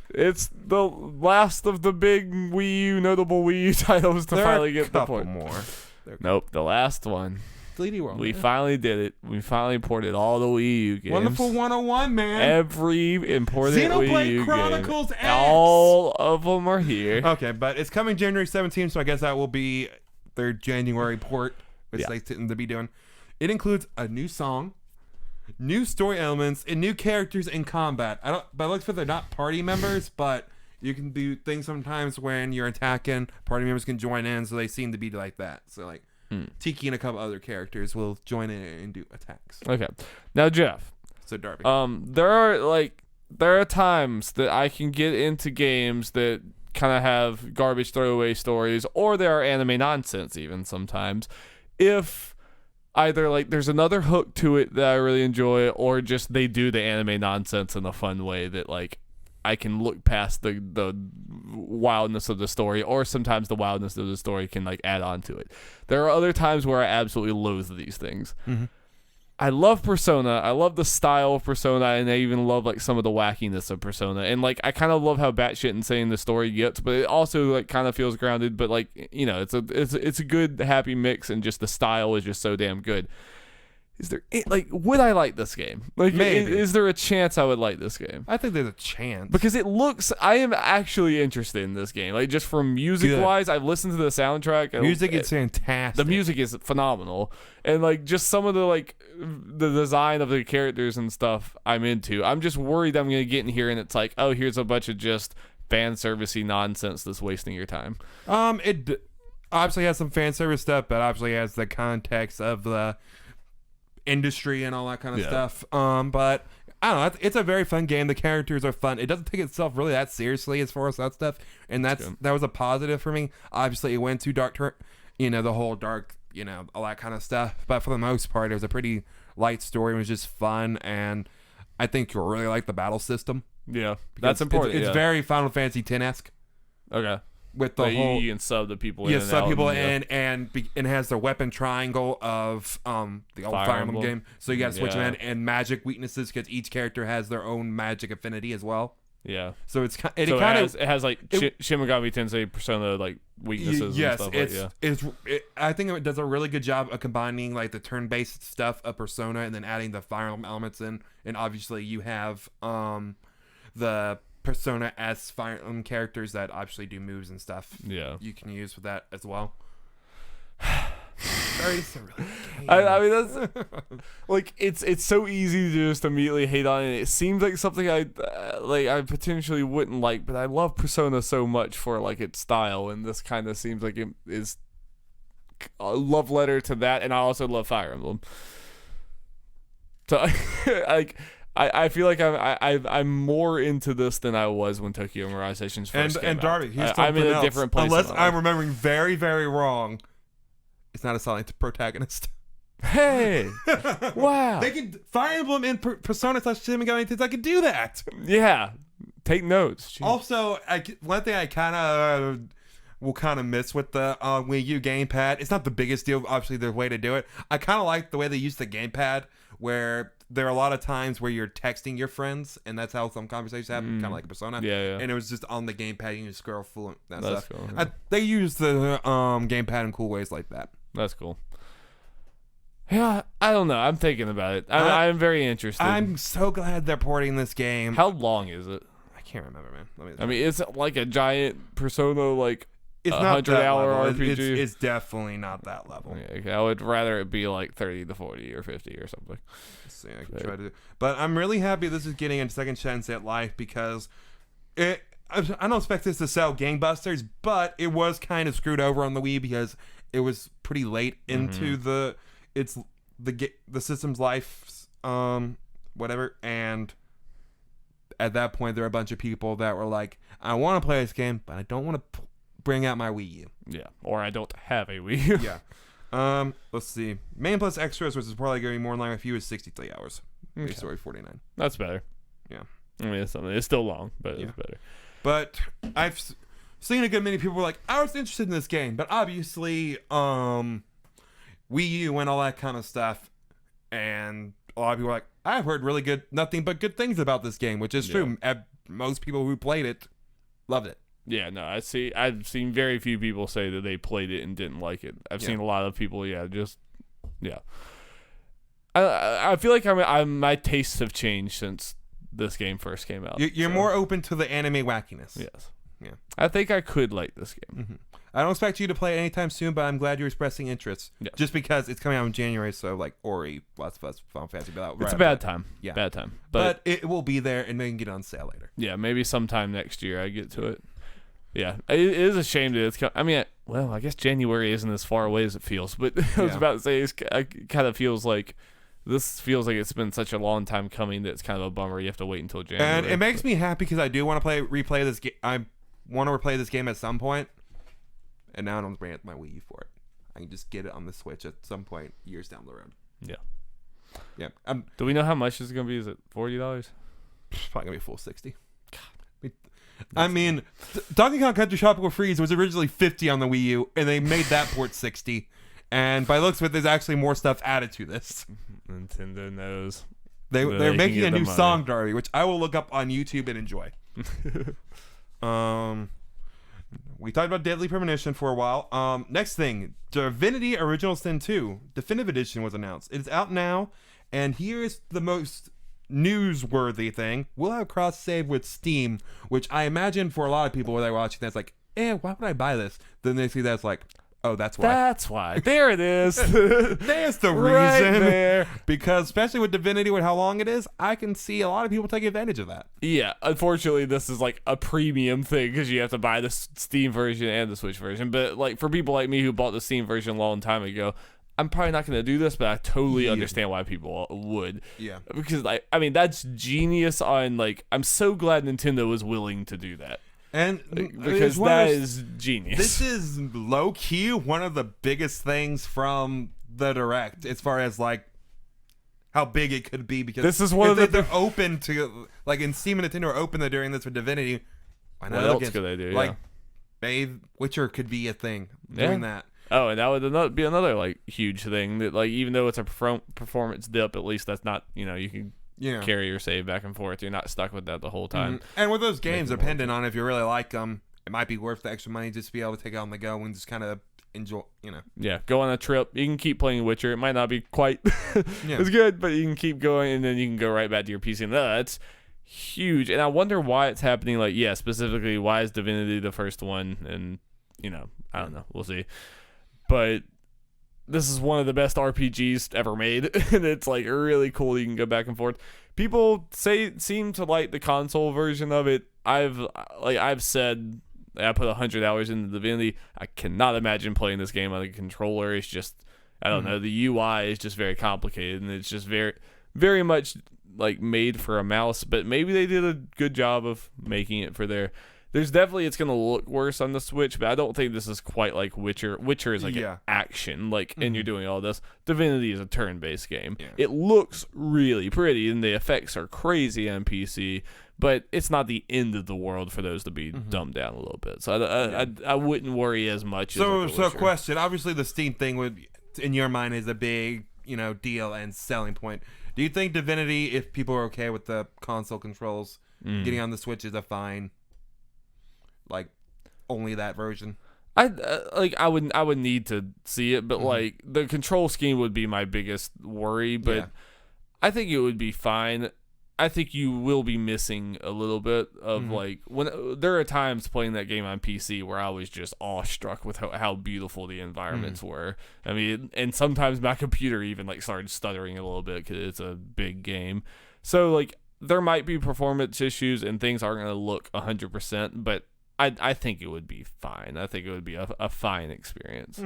It's the last of the big Wii U notable Wii U titles to finally get the point. More. Nope, the last one. 3D World. We finally did it. We finally ported all the Wii U games. Wonderful 101, man. Every important Wii U Xenoblade Chronicles game. X. All of them are here. Okay, but it's coming January 17th, so I guess that will be their January port, which they tend to be doing. It includes a new song, new story elements, and new characters in combat. By looks for they're not party members, but you can do things sometimes when you're attacking. Party members can join in, so they seem to be like that. So like. Tiki and a couple other characters will join in and do attacks. Okay. Now, Jeff. So Darby. There are times that I can get into games that kind of have garbage throwaway stories, or there are anime nonsense even sometimes. If either like there's another hook to it that I really enjoy, or just they do the anime nonsense in a fun way that like I can look past the wildness of the story, or sometimes the wildness of the story can like add on to it. There are other times where I absolutely loathe these things. Mm-hmm. I love Persona. I love the style of Persona, and I even love like some of the wackiness of Persona. And like I kind of love how batshit insane the story gets, but it also like kind of feels grounded. But like it's a good happy mix, and just the style is just so damn good. Is there would I like this game? Like, Maybe. Is there a chance I would like this game? I think there's a chance Because I am actually interested in this game. Like, just from music wise, I've listened to the soundtrack. Music is fantastic. The music is phenomenal, and like just some of the design of the characters and stuff I'm into. I'm just worried I'm gonna get in here and it's like, oh, here's a bunch of just fan servicey nonsense that's wasting your time. It obviously has some fan service stuff, but obviously has the context of the industry and all that kind of stuff. But I don't know. It's a very fun game. The characters are fun. It doesn't take itself really that seriously as far as that stuff, and that was a positive for me. Obviously, it went too dark, the whole dark, all that kind of stuff. But for the most part, it was a pretty light story. It was just fun, and I think you'll really like the battle system. Yeah, that's important. It's very Final Fantasy X-esque. Okay. With the whole, you can sub the people in. Yeah, and sub out people and, in, and has the weapon triangle of the old Fire Emblem game. So you got to switch them in, and magic weaknesses, because each character has their own magic affinity as well. Yeah. So it has like Shin Megami Tensei Persona like weaknesses. Yes, and stuff I think it does a really good job of combining like the turn-based stuff of Persona and then adding the Fire Emblem elements in. And obviously you have the Persona S Fire Emblem characters that obviously do moves and stuff. Yeah, you can use with that as well. Sorry, it's a really good game. I mean, that's like it's so easy to just immediately hate on it. It seems like something I potentially wouldn't like, but I love Persona so much for like its style, and this kind of seems like it is a love letter to that. And I also love Fire Emblem, so like. I feel like I'm more into this than I was when Tokyo Mirage Sessions first came and Darby, out. here's something I'm in a else. different place. Unless I'm remembering very, very wrong, it's not a silent protagonist. Hey, wow! They can Fire Emblem in Persona / Shin Megami Tensei. I could do that. Yeah, take notes. Jeez. Also, one thing I kind of miss with the Wii U gamepad. It's not the biggest deal. Obviously, there's a way to do it. I kind of like the way they use the gamepad, where there are a lot of times where you're texting your friends, and that's how some conversations happen, kind of like Persona. Yeah. And it was just on the gamepad, you can scroll full that That's stuff. cool. Yeah. They use the gamepad in cool ways like that. That's cool. Yeah, I don't know. I'm thinking about it. I'm very interested. I'm so glad they're porting this game. How long is it? I can't remember, man. I mean, it's like a giant Persona, like it's not 100-hour level. RPG. It's definitely not that level. Okay, I would rather it be like 30 to 40 or 50 or something. Let's see, I can try to do. But I'm really happy this is getting a second chance at life, because I don't expect this to sell gangbusters, but it was kind of screwed over on the Wii because it was pretty late into the system's life, whatever. And at that point, there were a bunch of people that were like, "I want to play this game, but I don't want to bring out my Wii U." Yeah, or I don't have a Wii U. Yeah. Let's see. Main plus extras, which is probably going to be more in line with you, is 63 hours. Okay. Base story 49. That's better. Yeah. I mean, it's still long, but it's better. But I've seen a good many people were like, I was interested in this game, but obviously, Wii U and all that kind of stuff, and a lot of people were like, I've heard nothing but good things about this game, which is true. Most people who played it loved it. Yeah, no, I've seen very few people say that they played it and didn't like it. I've seen a lot of people, I feel like my tastes have changed since this game first came out. You're more open to the anime wackiness. Yes. Yeah. I think I could like this game. Mm-hmm. I don't expect you to play it anytime soon, but I'm glad you're expressing interest. Yeah. Just because it's coming out in January, so like Ori, Last of Us, Final Fantasy. It's a bad time. Yeah. Bad time. But it will be there, and they can get on sale later. Yeah, maybe sometime next year I get to it. Yeah, it is a shame that it's. I mean, well, I guess January isn't as far away as it feels, but I was about to say it kind of feels like this feels like it's been such a long time coming that it's kind of a bummer. You have to wait until January. And it makes me happy because I do want to replay this game. I want to replay this game at some point, and now I don't bring it my Wii U for it. I can just get it on the Switch at some point years down the road. Yeah. Yeah. Do we know how much it's gonna be? Is it $40? Probably gonna be full 60. I mean, Donkey Kong Country Tropical Freeze was originally 50 on the Wii U, and they made that port 60. And by looks of it, there's actually more stuff added to this. Nintendo knows. They're making a new song derby, which I will look up on YouTube and enjoy. We talked about Deadly Premonition for a while. Next thing, Divinity Original Sin 2 Definitive Edition was announced. It is out now, and here's the most newsworthy thing. We'll have cross save with Steam, which I imagine for a lot of people when they're watching that's like, why would I buy this? Then they see that's like, oh, that's why. That's why. There it is. There's the reason. Right there. Because especially with Divinity, with how long it is, I can see a lot of people taking advantage of that. Yeah, unfortunately, this is like a premium thing because you have to buy the Steam version and the Switch version. But like for people like me who bought the Steam version a long time ago, I'm probably not going to do this, but I totally understand why people would. Yeah. Because I mean, that's genius on like, I'm so glad Nintendo was willing to do that. And because that is genius. This is low key one of the biggest things from the Direct as far as like how big it could be, because this is one of they're open to, like, in Steam and Nintendo are open to doing this for Divinity. Why not? What else could they do? Like, Witcher could be a thing doing that. Oh, and that would be another like huge thing that, like, even though it's a performance dip, at least that's not, you can carry your save back and forth. You're not stuck with that the whole time. Mm-hmm. And with those games, depending on if you really like them, it might be worth the extra money just to be able to take it on the go and just kind of enjoy, Yeah, go on a trip. You can keep playing Witcher. It might not be quite as good, but you can keep going, and then you can go right back to your PC. And that's huge. And I wonder why it's happening. Like, specifically, why is Divinity the first one? And, I don't know. We'll see. But this is one of the best RPGs ever made, and it's like really cool. You can go back and forth. People seem to like the console version of it. I've said I put 100 hours into Divinity. I cannot imagine playing this game on a controller. It's just, I don't know. The UI is just very complicated, and it's just very, very much like made for a mouse. But maybe they did a good job of making it for their. There's definitely, it's going to look worse on the Switch, but I don't think this is quite like Witcher. Witcher is like an action, like, and you're doing all this. Divinity is a turn-based game. Yeah. It looks really pretty, and the effects are crazy on PC, but it's not the end of the world for those to be dumbed down a little bit. So I wouldn't worry as much. So question. Obviously, the Steam thing would, in your mind, is a big, deal and selling point. Do you think Divinity, if people are okay with the console controls, getting on the Switch is a fine? Like, only that version. I would need to see it, but like the control scheme would be my biggest worry. But I think it would be fine. I think you will be missing a little bit of like when there are times playing that game on PC where I was just awestruck with how beautiful the environments were. I mean, and sometimes my computer even like started stuttering a little bit because it's a big game. So like there might be performance issues and things aren't going to look 100%, but I think it would be fine. I think it would be a fine experience.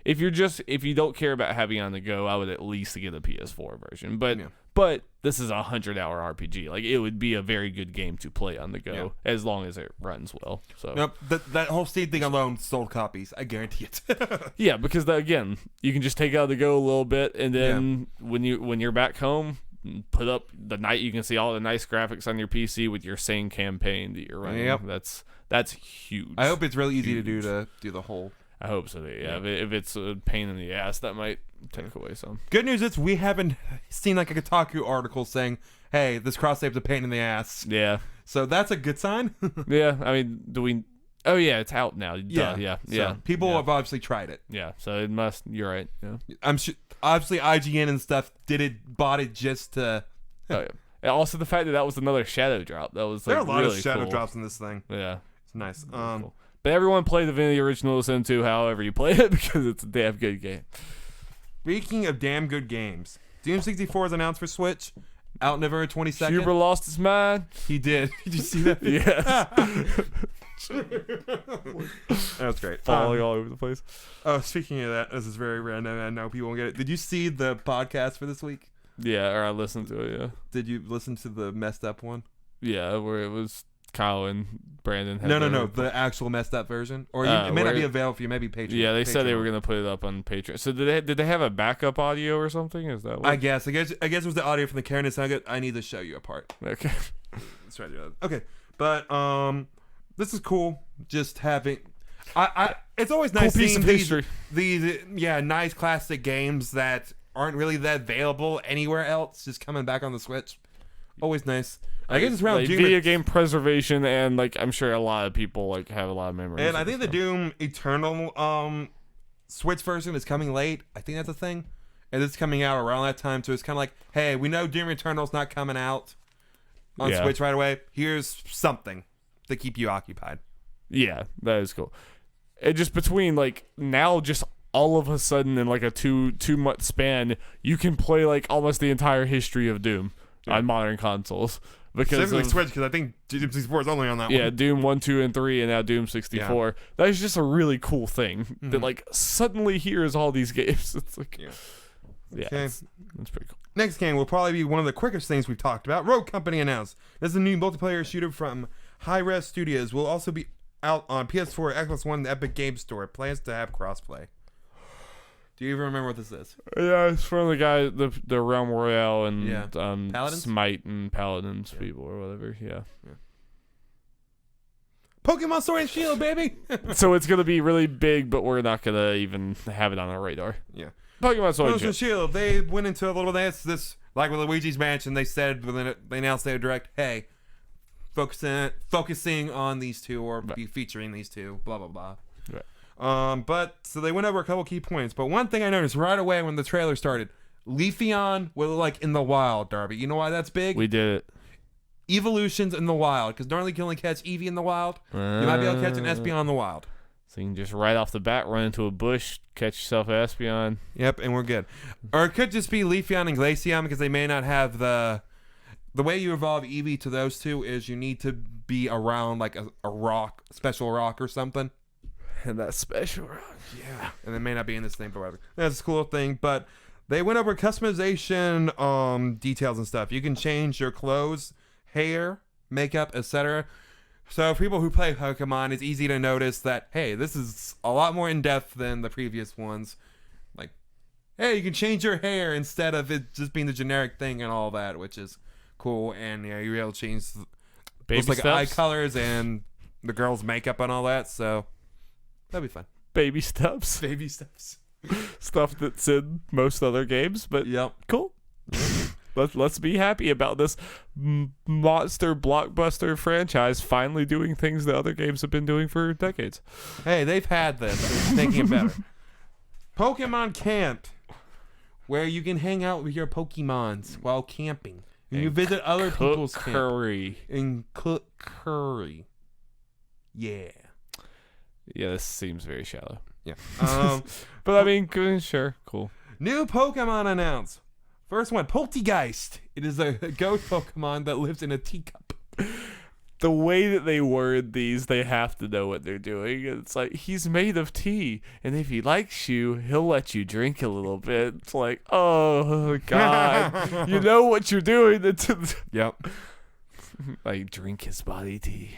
If you don't care about having it on the go, I would at least get a PS4 version. But this is a 100-hour RPG. Like, it would be a very good game to play on the go as long as it runs well. So nope, that whole Steam thing alone sold copies. I guarantee it. Yeah, because again, you can just take it on the go a little bit, and then when you're back home, put up the night. You can see all the nice graphics on your PC with your same campaign that you're running. Yep. That's huge. I hope it's really easy to do the whole. I hope so. If it's a pain in the ass, that might take away some. Good news is we haven't seen like a Kotaku article saying, "Hey, this cross save's a pain in the ass." Yeah. So that's a good sign. Yeah. I mean, do we? Oh yeah, it's out now. Yeah. So people have obviously tried it. Yeah. So it must. You're right. Yeah. I'm sure. Obviously, IGN and stuff bought it just to. Oh yeah. And also the fact that was another shadow drop. That was like, there are a lot really of shadow cool. drops in this thing. Yeah. It's nice. Cool. But everyone play Divinity Original Sin 2 however you play it because it's a damn good game. Speaking of damn good games, Doom 64 is announced for Switch. Out November 22nd. Huber lost his mind. He did. Did you see that? Yes. That's great. Falling all over the place. Oh, speaking of that, this is very random. I know people won't get it. Did you see the podcast for this week? Yeah, or I listened to it, yeah. Did you listen to the messed up one? Yeah, where it was Kyle and Brandon. No. The actual messed up version, or it may not be available for you. Maybe Patreon. Yeah, they said they were gonna put it up on Patreon. So did they have a backup audio or something? Is that what? I guess it was the audio from the Karen. It's not good. I need to show you a part. Okay. Let's try to do that. Okay, but this is cool. Just having, it's always nice Cool piece seeing of history. these nice classic games that aren't really that available anywhere else. Just coming back on the Switch. Always nice. I guess it's around like Doom video game preservation, and like I'm sure a lot of people like have a lot of memories. And I think the Doom Eternal Switch version is coming late. I think that's a thing. And it's coming out around that time, so it's kind of like, hey, we know Doom Eternal's not coming out on Switch right away. Here's something to keep you occupied. Yeah, that is cool. And just between like now, just all of a sudden in like a two month span, you can play like almost the entire history of Doom on modern consoles. Because Specifically Switch, because I think Doom 64 is only on that one. Yeah, Doom 1, 2, and 3, and now Doom 64. Yeah. That is just a really cool thing. That like suddenly here's all these games. It's like, yeah, okay. It's pretty cool. Next game will probably be one of the quickest things we've talked about. Rogue Company announced. This is a new multiplayer shooter from Hi-Res Studios. Will also be out on PS4, Xbox One, and the Epic Games Store. Plans to have crossplay. Do you even remember what this is? Yeah, it's from the guy, the Realm Royale and Paladins? Smite and Paladins people or whatever. Yeah. Pokemon Sword and Shield, baby. So it's gonna be really big, but we're not gonna even have it on our radar. Yeah. Pokemon Sword and Shield. They went into a little bit of this, like with Luigi's Mansion. They said within it, they announced they would direct, hey, focusing on these two or be featuring these two. Blah blah blah. Right. But so they went over a couple key points. But one thing I noticed right away when the trailer started, Leafeon was like in the wild, Darby. You know why that's big? We did it. Evolutions in the wild, because normally you can only catch Eevee in the wild. You might be able to catch an Espeon in the wild. So you can just right off the bat run into a bush, catch yourself an Espeon. Yep, and we're good. Or it could just be Leafeon and Glaceon, because they may not have the way you evolve Eevee to those two is you need to be around like a rock, special rock or something. And that special rock. Yeah. And they may not be in this thing, but whatever. That's a cool thing. But they went over customization details and stuff. You can change your clothes, hair, makeup, etc. So for people who play Pokemon, it's easy to notice that, hey, this is a lot more in-depth than the previous ones. Like, hey, you can change your hair instead of it just being the generic thing and all that, which is cool. And you're able to change eye colors and the girl's makeup and all that. So that'd be fun. Baby steps. Baby steps. Stuff that's in most other games, but cool. Let's be happy about this monster blockbuster franchise finally doing things that other games have been doing for decades. Hey, they've had this. So making it better. Pokemon Camp, where you can hang out with your Pokemons while camping. And you visit other people's curry. And cook curry. Yeah. Yeah, this seems very shallow. Yeah. But I mean, sure, cool. New Pokemon announced. First one, Poltegeist. It is a ghost Pokemon that lives in a teacup. The way that they word these, they have to know what they're doing. It's like, he's made of tea, and if he likes you, he'll let you drink a little bit. It's like, oh, God. You know what you're doing. Yep. Like, drink his body tea.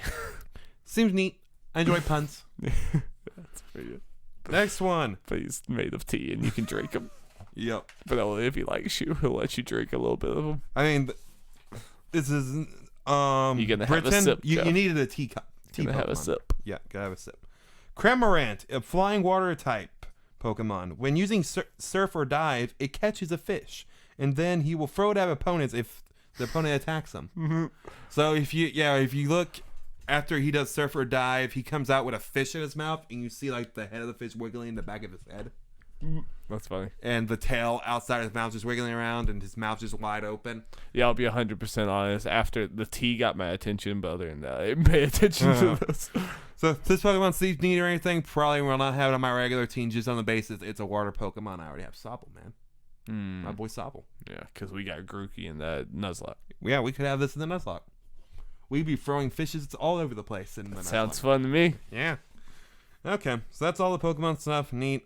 Seems neat. I enjoy puns. That's pretty good. Next one. But he's made of tea, and you can drink him. Yep. But only if he likes you, he'll let you drink a little bit of him. I mean, this is you're gonna have Britain. a sip. You needed a teacup. You're gonna have a sip. Yeah, gotta have a sip. Cramorant, a flying water type Pokemon. When using surf or dive, it catches a fish, and then he will throw it at opponents if the opponent attacks him. Mm-hmm. So if you look after he does surf or dive, he comes out with a fish in his mouth, and you see like the head of the fish wiggling in the back of his head. That's funny. And the tail outside of his mouth just wiggling around, and his mouth just wide open. Yeah, I'll be 100% honest. After the tea got my attention, but other than that, I didn't pay attention to this. So if this Pokemon seems neat or anything, probably will not have it on my regular team just on the basis it's a water Pokemon. I already have Sobble, man. My boy Sobble. Yeah, because we got Grookey in that Nuzlocke. Yeah, we could have this in the Nuzlocke. we'd be throwing fishes all over the place. In the Sounds fun to me. Yeah. Okay, so that's all the Pokemon stuff. Neat.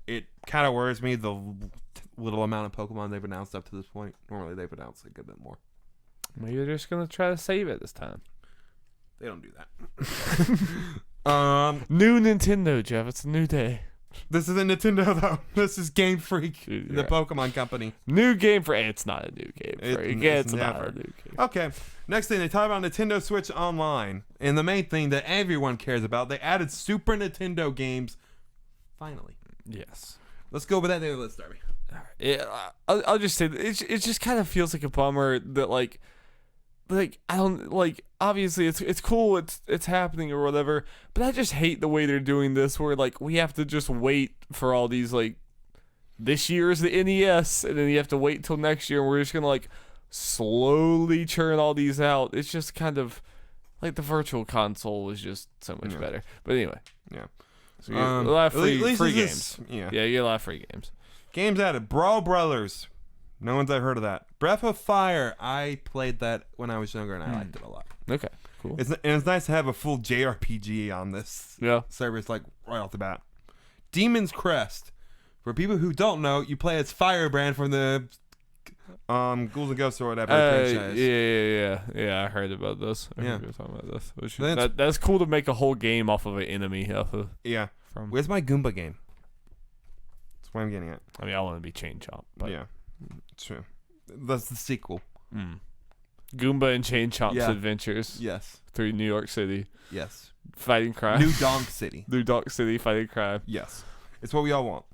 It kind of worries me the little amount of Pokemon they've announced up to this point. Normally they've announced a good bit more. Maybe they're just gonna try to save it this time. They don't do that. New Nintendo, Jeff. It's a new day. This isn't Nintendo though. This is Game Freak, Dude, the right. Pokemon company. New Game for it's not a new Game Freak. It's not never. a new game. Okay. Next thing, they talk about Nintendo Switch Online, and the main thing that everyone cares about, they added Super Nintendo games. Finally. Yes. Let's go with that. Let's start. Yeah, I'll just say that it just kind of feels like a bummer that like I don't like. Obviously, it's cool. It's happening or whatever. But I just hate the way they're doing this. Where like we have to just wait for all these like this year's the NES, and then you have to wait till next year. And we're just gonna like slowly churn all these out. It's just kind of like the Virtual Console was just so much better. But anyway, Yeah. so you get a lot of at least free this games. is- yeah. Yeah, you get a lot of free games. Games added. Brawl Brothers. No one's ever heard of that. Breath of Fire. I played that when I was younger, and I liked it a lot. Okay, cool. It's nice to have a full JRPG on this Yeah. service, like right off the bat. Demon's Crest. For people who don't know, you play as Firebrand from the Ghouls and Ghosts or whatever franchise. Yeah. I heard about this. I Yeah. heard you were talking about this. Which That's- that's cool to make a whole game off of an enemy. Yeah. From. Where's my Goomba game? That's what I'm getting at. I mean, I want to be Chain Chomp. But Yeah. It's true. That's the sequel. Goomba and Chain Chomp's Yeah. adventures Yes. through New York City, Yes. fighting crime. New Donk City. New Donk City, fighting crime. Yes. It's what we all want.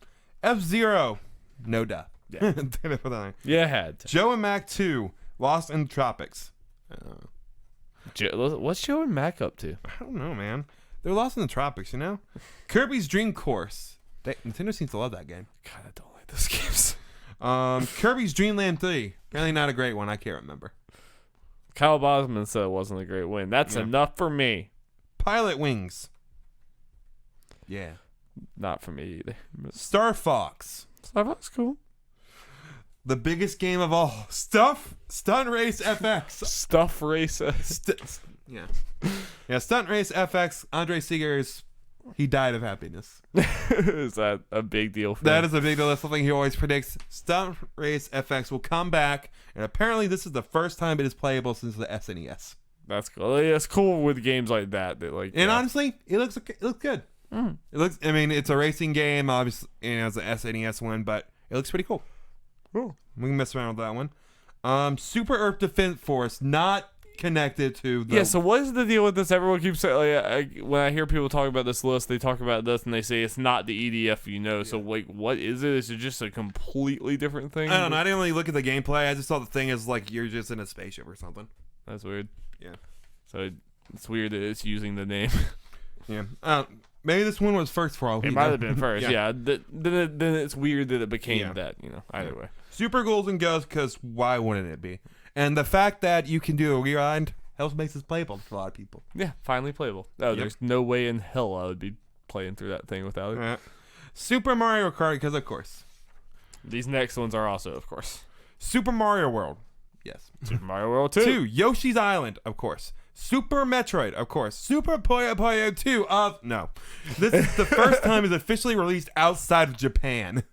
F-Zero. No duh. Yeah. Did I put that on? Yeah, I had to. Joe and Mac 2. Lost in the Tropics. What's Joe and Mac up to? I don't know, man. They're lost in the tropics, you know? Kirby's Dream Course. Nintendo seems to love that game. God, I don't like those games. Kirby's Dream Land 3. Apparently not a great one. I can't remember. Kyle Bosman said it wasn't a great win. That's enough for me. Pilot Wings. Yeah. Not for me either. Star Fox. Starbucks cool. The biggest game of all. Stunt Race FX. Stuff race. Yeah. Yeah, Stunt Race FX. Andre Seeger's. He died of happiness. Is that a big deal for That him? is a big deal. That's something he always predicts. Stunt Race FX will come back, and apparently this is the first time it is playable since the SNES. That's cool. Yeah, it's cool with games like that. That like. And yeah. honestly, it looks good. It looks. I mean, it's a racing game. Obviously, it's an SNES one, but it looks pretty cool. Cool. We can mess around with that one. Super Earth Defense Force, not connected to the. Yeah, so what is the deal with this? Everyone keeps saying, when I hear people talk about this list, they talk about this and they say it's not the EDF, So, like, what is it? Is it just a completely different thing? I don't know. I didn't really look at the gameplay. I just thought the thing is like you're just in a spaceship or something. That's weird. Yeah. So, it's weird that it's using the name. Yeah. Maybe this one was first for all. It might have been first, yeah. Then it's weird that it became Yeah. that, either way. Super Ghouls and Ghosts, because why wouldn't it be? And the fact that you can do a rewind helps makes this playable for a lot of people. Yeah, finally playable. Oh, there's no way in hell I would be playing through that thing without it. Super Mario Kart, because of course. These next ones are also, of course. Super Mario World. Yes. Super Mario World 2. 2. Yoshi's Island, of course. Super Metroid, of course. Super Puyo Puyo 2 of... No. This is the first time it's officially released outside of Japan.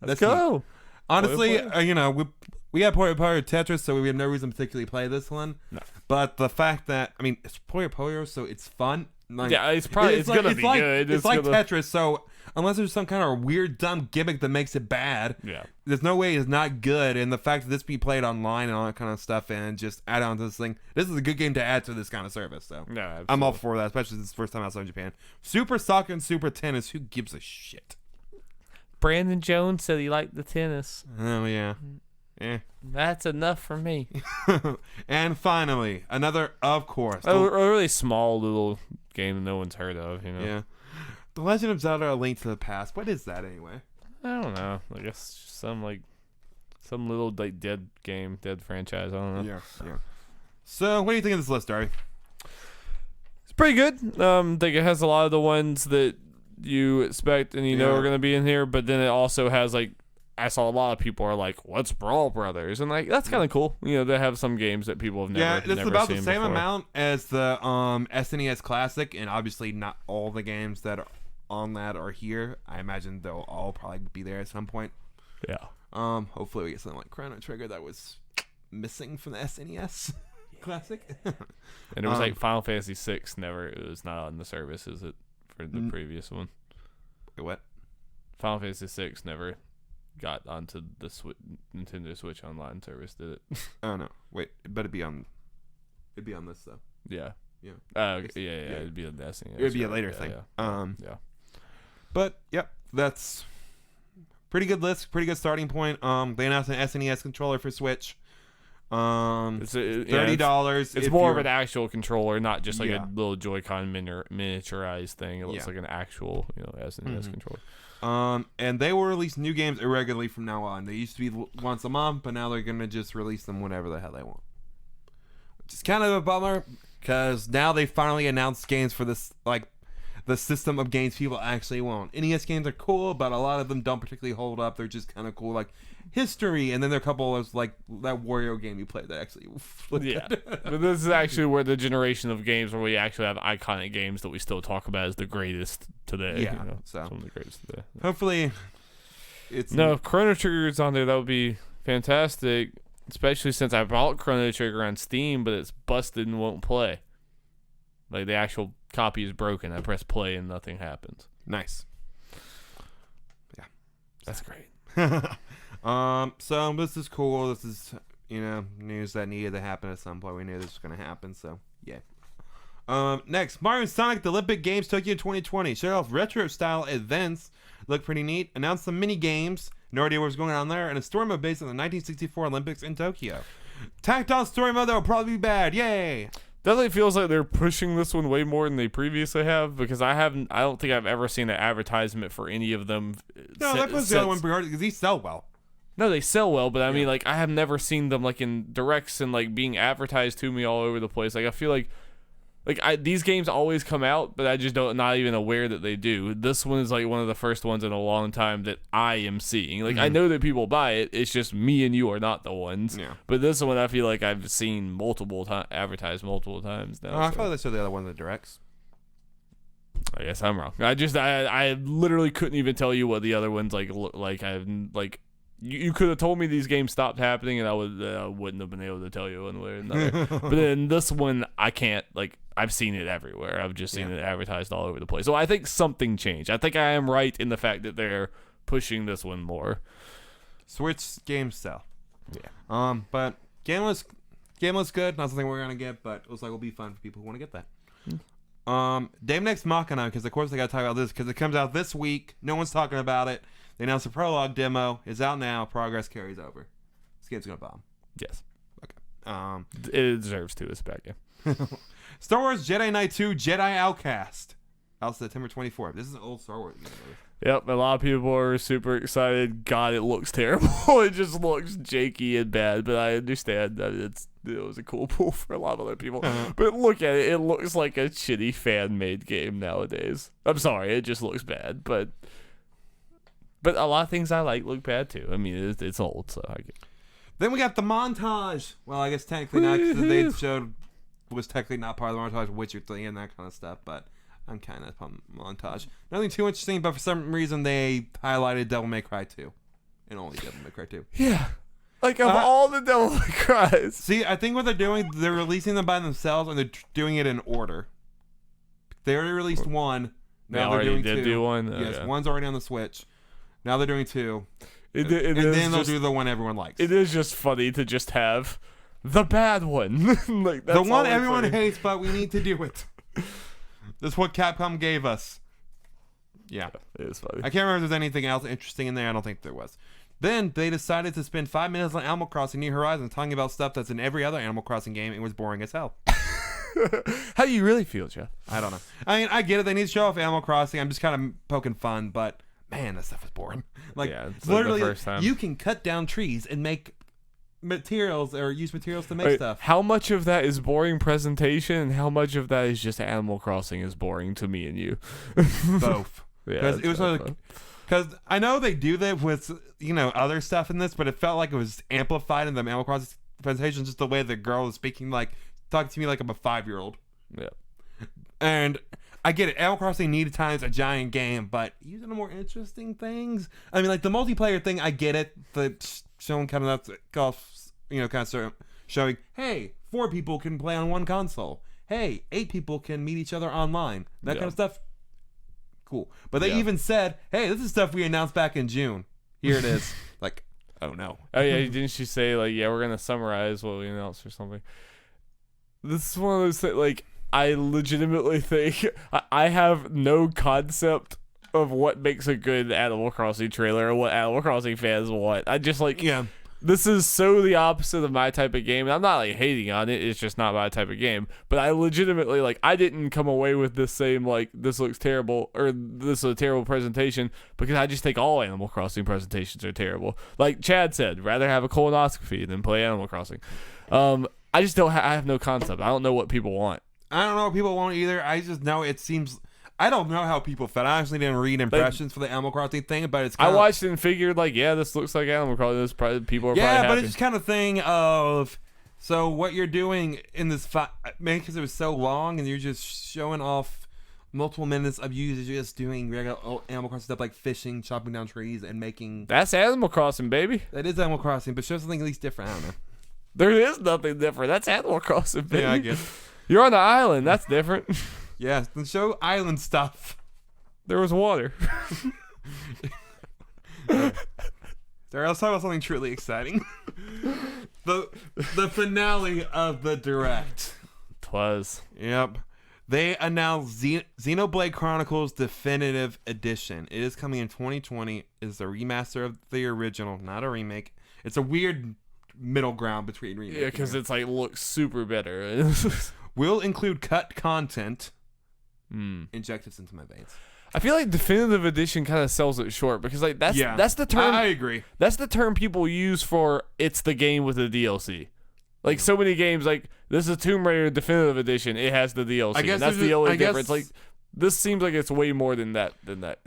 Let's go. Honestly, Puyo we have Puyo Puyo Tetris, so we have no reason to particularly play this one. No. But the fact that... I mean, it's Puyo Puyo, so it's fun. Like, Yeah, it's probably it's gonna be good. It's like gonna... Tetris, so unless there's some kind of weird, dumb gimmick that makes it bad, Yeah. there's no way it's not good. And the fact that this be played online and all that kind of stuff and just add on to this thing, this is a good game to add to this kind of service. So No, absolutely. I'm all for that, especially this is the first time outside of Japan. Super Soccer and Super Tennis, who gives a shit? Brandon Jones said he liked the tennis. Oh, yeah. Eh. That's enough for me. And finally, another, of course. A really small little game no one's heard of, Yeah. The Legend of Zelda: A Link to the Past. What is that anyway? I don't know. I guess some little like dead franchise. I don't know. Yeah. So, what do you think of this list, Darby? It's pretty good. I think it has a lot of the ones that you expect and you know are going to be in here, but then it also has like I saw a lot of people are like, "What's Brawl Brothers?" And like that's kind of cool. You know, they have some games that people have never. It's never about the seen same before. amount as the SNES Classic, and obviously not all the games that are on that are here. I imagine they'll all probably be there at some point. Yeah. Hopefully we get something like Chrono Trigger that was missing from the SNES Classic. And it was like Final Fantasy VI. It was not on the service, is it, for the previous one? Wait, what? Final Fantasy VI never got onto the Nintendo Switch Online service, did it? Oh no, wait, it better be on. It'd be on this though. Yeah. Yeah. Yeah. It'd be on the SNES. It would be a right? later Yeah, thing. Yeah. But yep, that's pretty good list. Pretty good starting point. They announced an SNES controller for Switch. It's $30. It's more of an actual controller, not just like Yeah. a little Joy-Con miniaturized thing. It looks like an actual, SNES controller. And they will release new games irregularly from now on. They used to be once a month, but now they're gonna just release them whenever the hell they want. Which is kind of a bummer because now they finally announced games for this, like the system of games people actually want. NES games are cool, but a lot of them don't particularly hold up. They're just kind of cool, like history, and then there are a couple of like that Wario game you played that actually. Yeah, but this is actually where the generation of games where we actually have iconic games that we still talk about as the greatest today. Yeah, so some of the greatest today. Hopefully, it's if Chrono Trigger is on there, that would be fantastic. Especially since I bought Chrono Trigger on Steam, but it's busted and won't play. Like the actual copy is broken. I press play and nothing happens. nice. Yeah, That's great. So this is cool. This is news that needed to happen at some point. We knew this was going to happen, so yeah. Next, Mario and Sonic the Olympic Games Tokyo 2020 showed off retro style events. Look pretty neat. Announced some mini games. No idea what was going on there. And a story mode based on the 1964 Olympics in Tokyo. Tacked-on story mode that will probably be bad. Yay! Definitely feels like they're pushing this one way more than they previously have, because I don't think I've ever seen an advertisement for any of them. No, that was the other one because he sell well. No, they sell well, but I mean, like, I have never seen them like in directs and like being advertised to me all over the place. Like, I feel like these games always come out, but I just not even aware that they do. This one is like one of the first ones in a long time that I am seeing. Like, I know that people buy it. It's just me and you are not the ones. Yeah. But this one, I feel like I've seen advertised multiple times now. I thought they showed the other one in the directs. I guess I'm wrong. I literally couldn't even tell you what the other ones like look like. You could have told me these games stopped happening, and I wouldn't have been able to tell you one way or another. But then this one, I can't. Like, I've seen it everywhere. I've just seen it advertised all over the place. So I think something changed. I think I am right in the fact that they're pushing this one more. Switch games sell. Yeah. But game was good. Not something we're gonna get, but it looks like it'll be fun for people who want to get that. Dame Next Machina, because of course they gotta talk about this because it comes out this week. No one's talking about it. They announced a prologue demo. It's out now. Progress carries over. This game's gonna bomb. Yes. Okay. It deserves to. It's a bad game. Star Wars Jedi Knight 2 Jedi Outcast. Out September 24th. This is an old Star Wars game. Yep, a lot of people are super excited. God, it looks terrible. It just looks janky and bad, but I understand that it was a cool pull for a lot of other people. But look at it. It looks like a shitty fan-made game nowadays. I'm sorry. It just looks bad, but a lot of things I like look bad too. I mean, it's old, so I get. Then we got the montage. Well, I guess technically not, because they showed was technically not part of the montage, Witcher 3 and that kind of stuff, but I'm kind of on montage. Nothing too interesting, but for some reason they highlighted Devil May Cry 2. And only Devil May Cry 2. Yeah. Like, of all the Devil May Cries. See, I think what they're doing, they're releasing them by themselves, and they're doing it in order. They already released one. Now they're doing two. Do one? Yes, Okay. one's already on the Switch. Now they're doing two. And then they'll do the one everyone likes. It is just funny to just have the bad one. Like, that's the one all everyone funny. hates, but we need to do it. That's what Capcom gave us. Yeah. It is funny. I can't remember if there's anything else interesting in there. I don't think there was. Then they decided to spend 5 minutes on Animal Crossing New Horizons talking about stuff that's in every other Animal Crossing game and was boring as hell. How do you really feel, Jeff? I don't know. I mean, I get it. They need to show off Animal Crossing. I'm just kind of poking fun, but man, that stuff is boring. Like, Yeah, it's literally, like the first time. you can cut down trees and make materials or use materials to make stuff. How much of that is boring presentation and how much of that is just Animal Crossing is boring to me and you? Both. Yeah, Because it was so like, fun. Because I know they do that with, other stuff in this, but it felt like it was amplified in the Animal Crossing presentation, just the way the girl is speaking, talking to me like I'm a 5-year-old. Yeah. And I get it. Animal Crossing needed times a giant game, but using the more interesting things. I mean, like the multiplayer thing, I get it. The showing kind of showing, hey, 4 people can play on one console. Hey, 8 people can meet each other online. That kind of stuff. Cool. But they even said, hey, this is stuff we announced back in June. Here it is. Like, oh no. Oh yeah, didn't she say like, yeah, we're gonna summarize what we announced or something? This is one of those things, like, I legitimately think I have no concept of what makes a good Animal Crossing trailer or what Animal Crossing fans want. I just this is so the opposite of my type of game. And I'm not like hating on it. It's just not my type of game. But I legitimately I didn't come away with this same this looks terrible or this is a terrible presentation because I just think all Animal Crossing presentations are terrible. Like Chad said, rather have a colonoscopy than play Animal Crossing. I just don't. I have no concept. I don't know what people want. I don't know what people want either. I just know it seems. I don't know how people felt. I honestly didn't read impressions for the Animal Crossing thing, but it's. I watched it and figured this looks like Animal Crossing. This probably people are probably happy. But it's just kind of thing of. So what you're doing in this maybe because it was so long and you're just showing off multiple minutes of you just doing regular Animal Crossing stuff like fishing, chopping down trees, and making. That's Animal Crossing, baby. That is Animal Crossing, but show something at least different. I don't know. There is nothing different. That's Animal Crossing, baby. Yeah, I guess. You're on the island. That's different. Yeah, then show island stuff. There was water. Sorry, let's talk about something truly exciting. the finale of the Direct. Twas. Yep. They announced Xenoblade Chronicles Definitive Edition. It is coming in 2020. It's a remaster of the original, not a remake. It's a weird middle ground between remake. Yeah, because it's looks super better. Will include cut content. Injectives into my veins. I feel like Definitive Edition kind of sells it short because that's the term. I agree. That's the term people use for it's the game with the DLC. Like so many games, this is Tomb Raider Definitive Edition. It has the DLC. I guess that's the only difference. This seems like it's way more than that.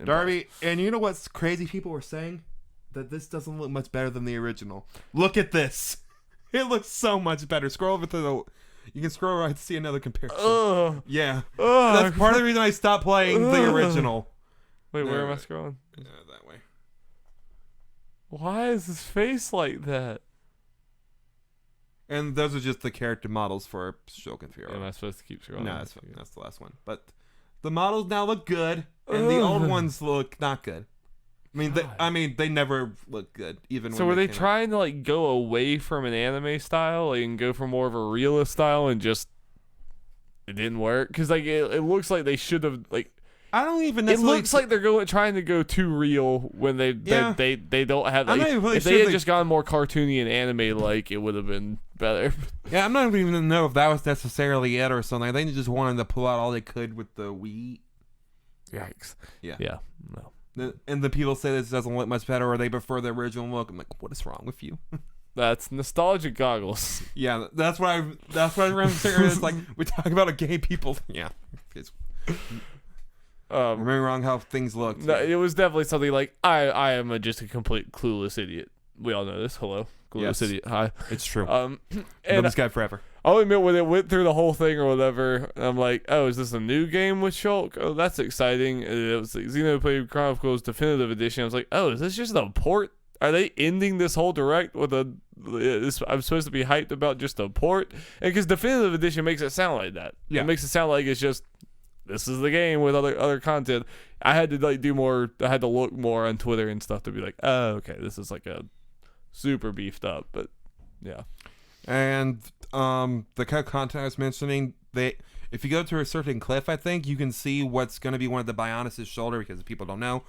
Darby, and you know what's crazy? People were saying that this doesn't look much better than the original. Look at this. It looks so much better. Scroll over to the. You can scroll right to see another comparison. Yeah. That's part of the reason I stopped playing the original. Wait, where am I scrolling? That way. Why is his face like that? And those are just the character models for Shogun Firo. Am I supposed to keep scrolling? No, that's the last one. But the models now look good, and the old ones look not good. They never look good. Even so, when were they trying to go away from an anime style, and go for more of a realist style, and just it didn't work? Because it looks like they should have I don't even. It looks like they're trying to go too real when they don't have. If they had just gone more cartoony and anime, it would have been better. Yeah, I'm not even know if that was necessarily it or something. I think they just wanted to pull out all they could with the Wii. Yikes. Yeah. No. And the people say this doesn't look much better, or they prefer the original look. I'm like, what is wrong with you? That's nostalgic goggles. Yeah, that's what I remember saying. It's like we talk about a gay people. Yeah. Remember wrong how things looked. No, it was definitely something I am just a complete clueless idiot. We all know this. Hello, clueless idiot. Hi. It's true. And this guy forever. I'll admit when it went through the whole thing or whatever, I'm like, oh, is this a new game with Shulk? Oh, that's exciting. And it was Xenoblade Chronicles Definitive Edition. I was like, oh, is this just a port? Are they ending this whole Direct with I'm supposed to be hyped about just a port? And because Definitive Edition makes it sound like that. Yeah. It makes it sound like it's just, this is the game with other content. I had to do more. I had to look more on Twitter and stuff to be like, oh, okay, this is a super beefed up. But yeah. And the kind of content I was mentioning, if you go to a certain cliff, I think you can see what's going to be one of the Bionis' shoulder, because if people don't know,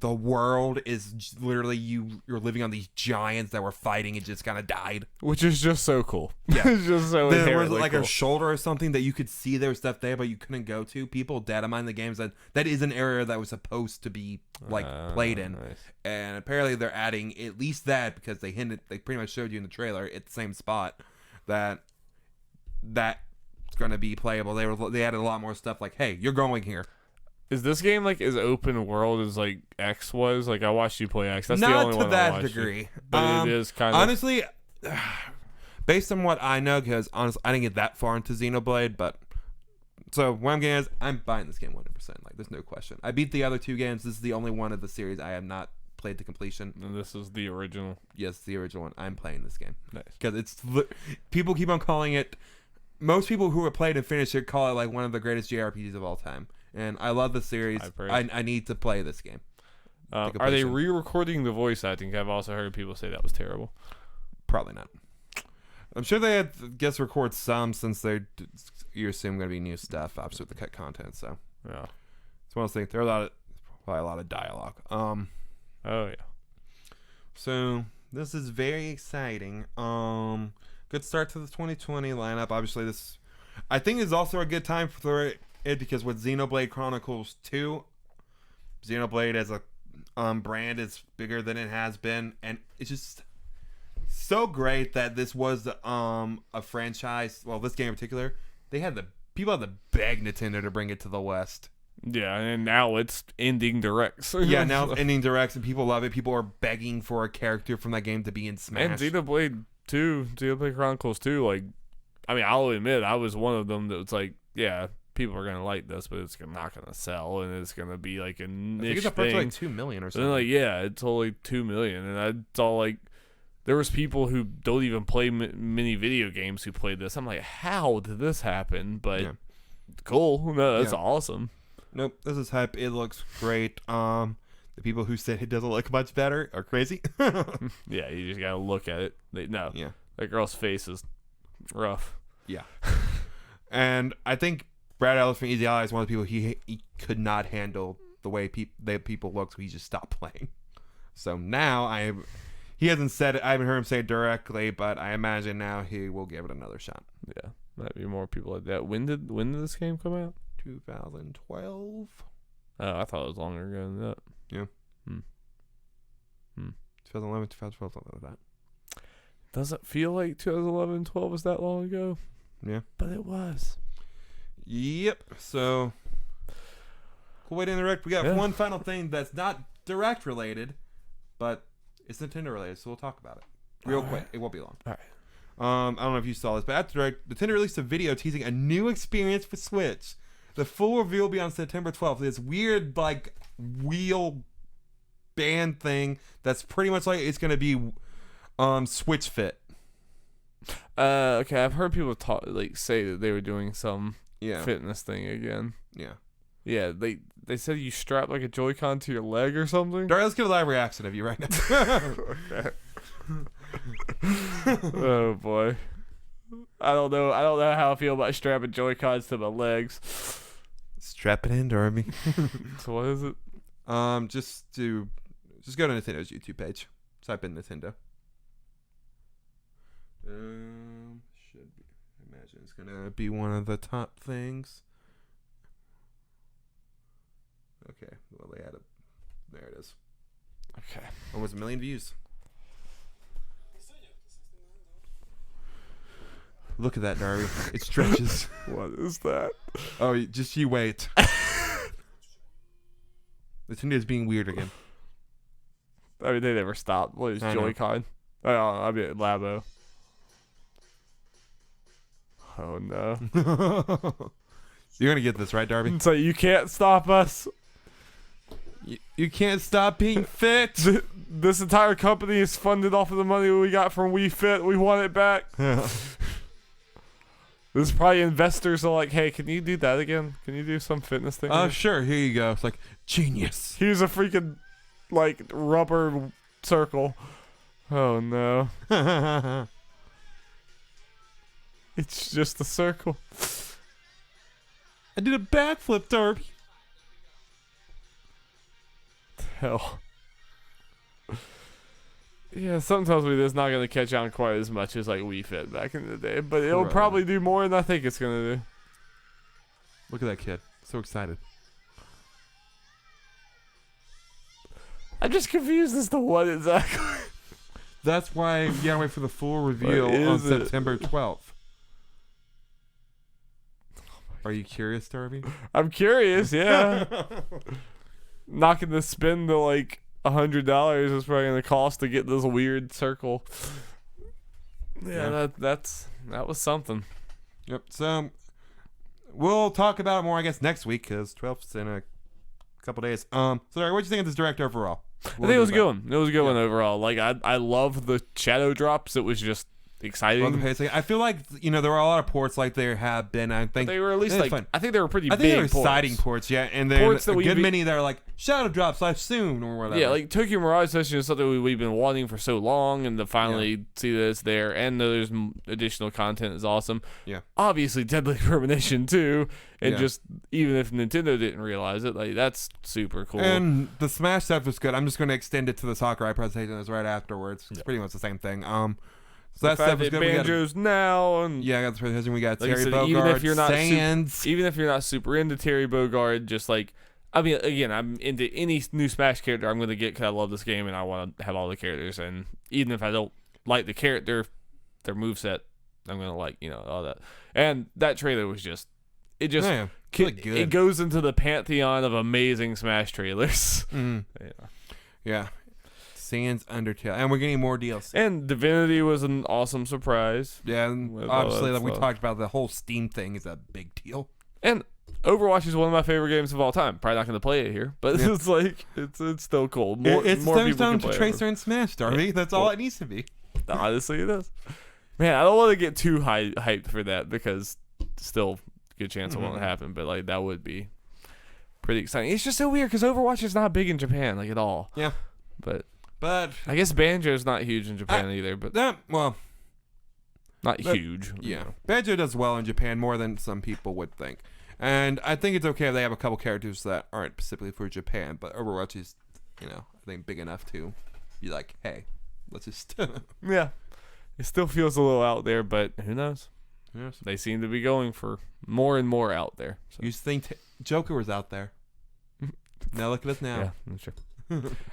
the world is literally you're living on these giants that were fighting and just kind of died, which is just so cool. Yeah. It's just so there was cool. A shoulder or something that you could see there was stuff there but you couldn't go to. People data mine the games that is an area that was supposed to be played in. Nice. And apparently they're adding at least that, because they pretty much showed you in the trailer at the same spot that's going to be playable. They added a lot more stuff like, hey, you're going here. Is this game like as open world as like X was? Like I watched you play X. That's the Not only to one I that watched degree. But it is kind of honestly, based on what I know, because honestly, I didn't get that far into Xenoblade, but so what I'm getting is I'm buying this game 100%. Like, there's no question. I beat the other 2 games. This is the only one of the series I have not played to completion. And this is the original. Yes, the original one. I'm playing this game. Nice. Because people keep on calling it. Most people who have played and finished it call it like one of the greatest JRPGs of all time. And I love the series. I need to play this game. Are they re-recording the voice acting? I've also heard people say that was terrible. Probably not. I'm sure they had to guess record some since you assume going to be new stuff, obviously with the cut content. So yeah, it's one of those things. There are probably a lot of dialogue. Oh yeah. So this is very exciting. Good start to the 2020 lineup. Obviously, I think is also a good time for it because with Xenoblade Chronicles 2, Xenoblade as a brand is bigger than it has been, and it's just so great that this was a franchise. Well, this game in particular, people had to beg Nintendo to bring it to the West. Yeah, and now it's ending directs. Yeah, now it's ending directs, and people love it. People are begging for a character from that game to be in Smash. And Xenoblade Chronicles 2, like, I mean, I'll admit, I was one of them that was like, yeah, people are gonna like this, but it's not gonna sell, and it's gonna be like a niche I think it's up thing. to like 2 million or something. And like, yeah, it's only 2 million, and I saw like there was people who don't even play many video games who played this. I'm like, how did this happen? But Yeah. cool, no, that's awesome. Nope, this is hype. It looks great. The people who said it doesn't look much better are crazy. Yeah, you just gotta look at it. Yeah. That girl's face is rough. Yeah. And I think Brad Ellis from Easy Ally is one of the people he could not handle the way people look, so he just stopped playing. So now he hasn't said it. I haven't heard him say it directly, but I imagine now he will give it another shot. Yeah, might be more people like that. When did this game come out? 2012. Oh, I thought it was longer ago than that. Yeah. 2011, 2012, something like that. Does it feel like 2011, 12 was that long ago? Yeah. But it was. Yep. So, cool way to interact. We got one final thing that's not direct related, but it's Nintendo related, so we'll talk about it real quick. It won't be long. All right. I don't know if you saw this, but after Direct, Nintendo released a video teasing a new experience for Switch. The full reveal will be on September 12th. This weird, like, wheel band thing that's pretty much like it's going to be Switch Fit. Okay, I've heard people say that they were doing some fitness thing again. Yeah. Yeah, they said you strap like a Joy-Con to your leg or something. All right, let's get a live reaction of you right now. Okay. Oh boy. I don't know how I feel about strapping Joy-Cons to my legs. Strap it in, Darby. So what is it? Just go to Nintendo's YouTube page. Type in Nintendo. Should be. I imagine it's gonna be one of the top things. Okay, well they had there it is. Okay. Almost 1 million views. Look at that, Darby. It stretches. What is that? Oh, just you wait. Nintendo's being weird again. I mean, they never stop. What is Joy-Con? Oh, I mean, Labo. Oh, no. You're going to get this, right, Darby? So you can't stop us. You can't stop being fit. This entire company is funded off of the money we got from We Fit. We want it back. There's probably investors are like, hey, can you do that again? Can you do some fitness thing? Oh, sure. Here you go. It's like, genius. Here's a freaking, like, rubber circle. Oh, no. It's just a circle. I did a backflip, Darby. Hell. Yeah, sometimes it's not going to catch on quite as much as like Wii Fit back in the day, but it'll probably do more than I think it's going to do. Look at that kid. So excited. I'm just confused as to what exactly. That's why you gotta wait for the full reveal on September 12th. Oh my Are you curious, Darby? I'm curious, yeah. Knocking the spin to like $100 is probably gonna cost to get this weird circle. Yeah, that was something. Yep. So we'll talk about it more, I guess, next week because 12th's in a couple days. So what do you think of this direct overall? I think it was a good one. It was a good one overall. Like I love the shadow drops. It was just exciting. I feel like there were a lot of ports like there have been. I think they were at least like fun. I think they were pretty. I think big they were ports. exciting ports, yeah, and then ports that a good many that are like shadow drops live soon or whatever. Yeah, like Tokyo Mirage Sessions is something we've been wanting for so long, and to finally see that it's there, and there's additional content is awesome. Yeah, obviously Deadly Premonition too, and just even if Nintendo didn't realize it, like that's super cool. And the Smash stuff is good. I'm just going to extend it to the Sakurai presentation that's right afterwards. It's pretty much the same thing. So that stuff is good. Banjos now, and I got the presentation. We got like Terry said, Bogard, even if you're not super into Terry Bogard, just like I mean, again, I'm into any new Smash character I'm going to get because I love this game and I want to have all the characters. And even if I don't like the character, their moveset, I'm going to like all that. And that trailer was just it goes into the pantheon of amazing Smash trailers. Yeah. Sans Undertale, and we're getting more DLC. And Divinity was an awesome surprise. Yeah, and obviously, like we talked about, the whole Steam thing is a big deal. And Overwatch is one of my favorite games of all time. Probably not going to play it here, but it's like it's still cool. It's more people stone can to Tracer and Smash, Darby. That's all it needs to be. Honestly, it is. Man, I don't want to get too hyped for that because still good chance it won't happen. But like that would be pretty exciting. It's just so weird because Overwatch is not big in Japan, like at all. Yeah, but I guess Banjo's not huge in Japan either. But not huge. Yeah, Banjo does well in Japan more than some people would think, and I think it's okay if they have a couple characters that aren't specifically for Japan. But Overwatch is, I think big enough to be like, hey, let's just yeah. It still feels a little out there, but who knows? Yes. They seem to be going for more and more out there. So. You think Joker was out there? Now look at us now. Yeah, that's true.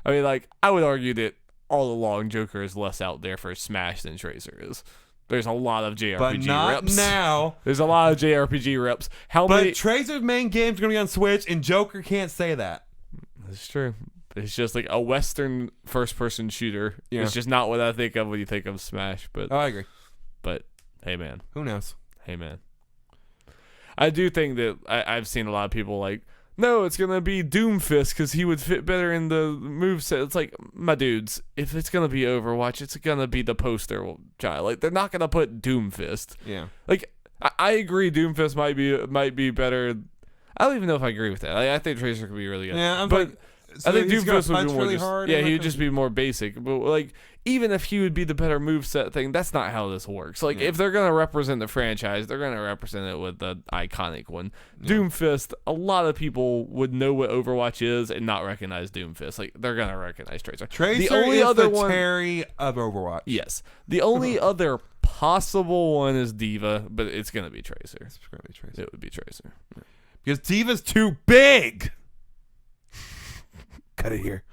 I mean, like, I would argue that all along Joker is less out there for Smash than Tracer is. There's a lot of JRPG but not reps. now. There's a lot of JRPG reps. But Tracer's main game's going to be on Switch, and Joker can't say that. That's true. It's just like a Western first-person shooter. Yeah. It's just not what I think of when you think of Smash. But I agree. But, hey, man. Who knows? Hey, man. I do think that I've seen a lot of people like, no, it's going to be Doomfist because he would fit better in the moveset. It's like, my dudes, if it's going to be Overwatch, it's going to be the poster child. Like, they're not going to put Doomfist. Yeah. Like, I agree Doomfist might be better. I don't even know if I agree with that. I think Tracer could be really good. Yeah, I think Doomfist would be more really hard. Yeah, he would just be more basic. But like, even if he would be the better moveset thing, that's not how this works. Like, if they're gonna represent the franchise, they're gonna represent it with the iconic one. Yeah. Doomfist. A lot of people would know what Overwatch is and not recognize Doomfist. Like, they're gonna recognize Tracer. Tracer the only is other the Terry of Overwatch. Yes. The only other possible one is Diva, but it's gonna be Tracer. It's gonna be Tracer. It would be Tracer. Yeah. Because Diva's too big. Cut it here.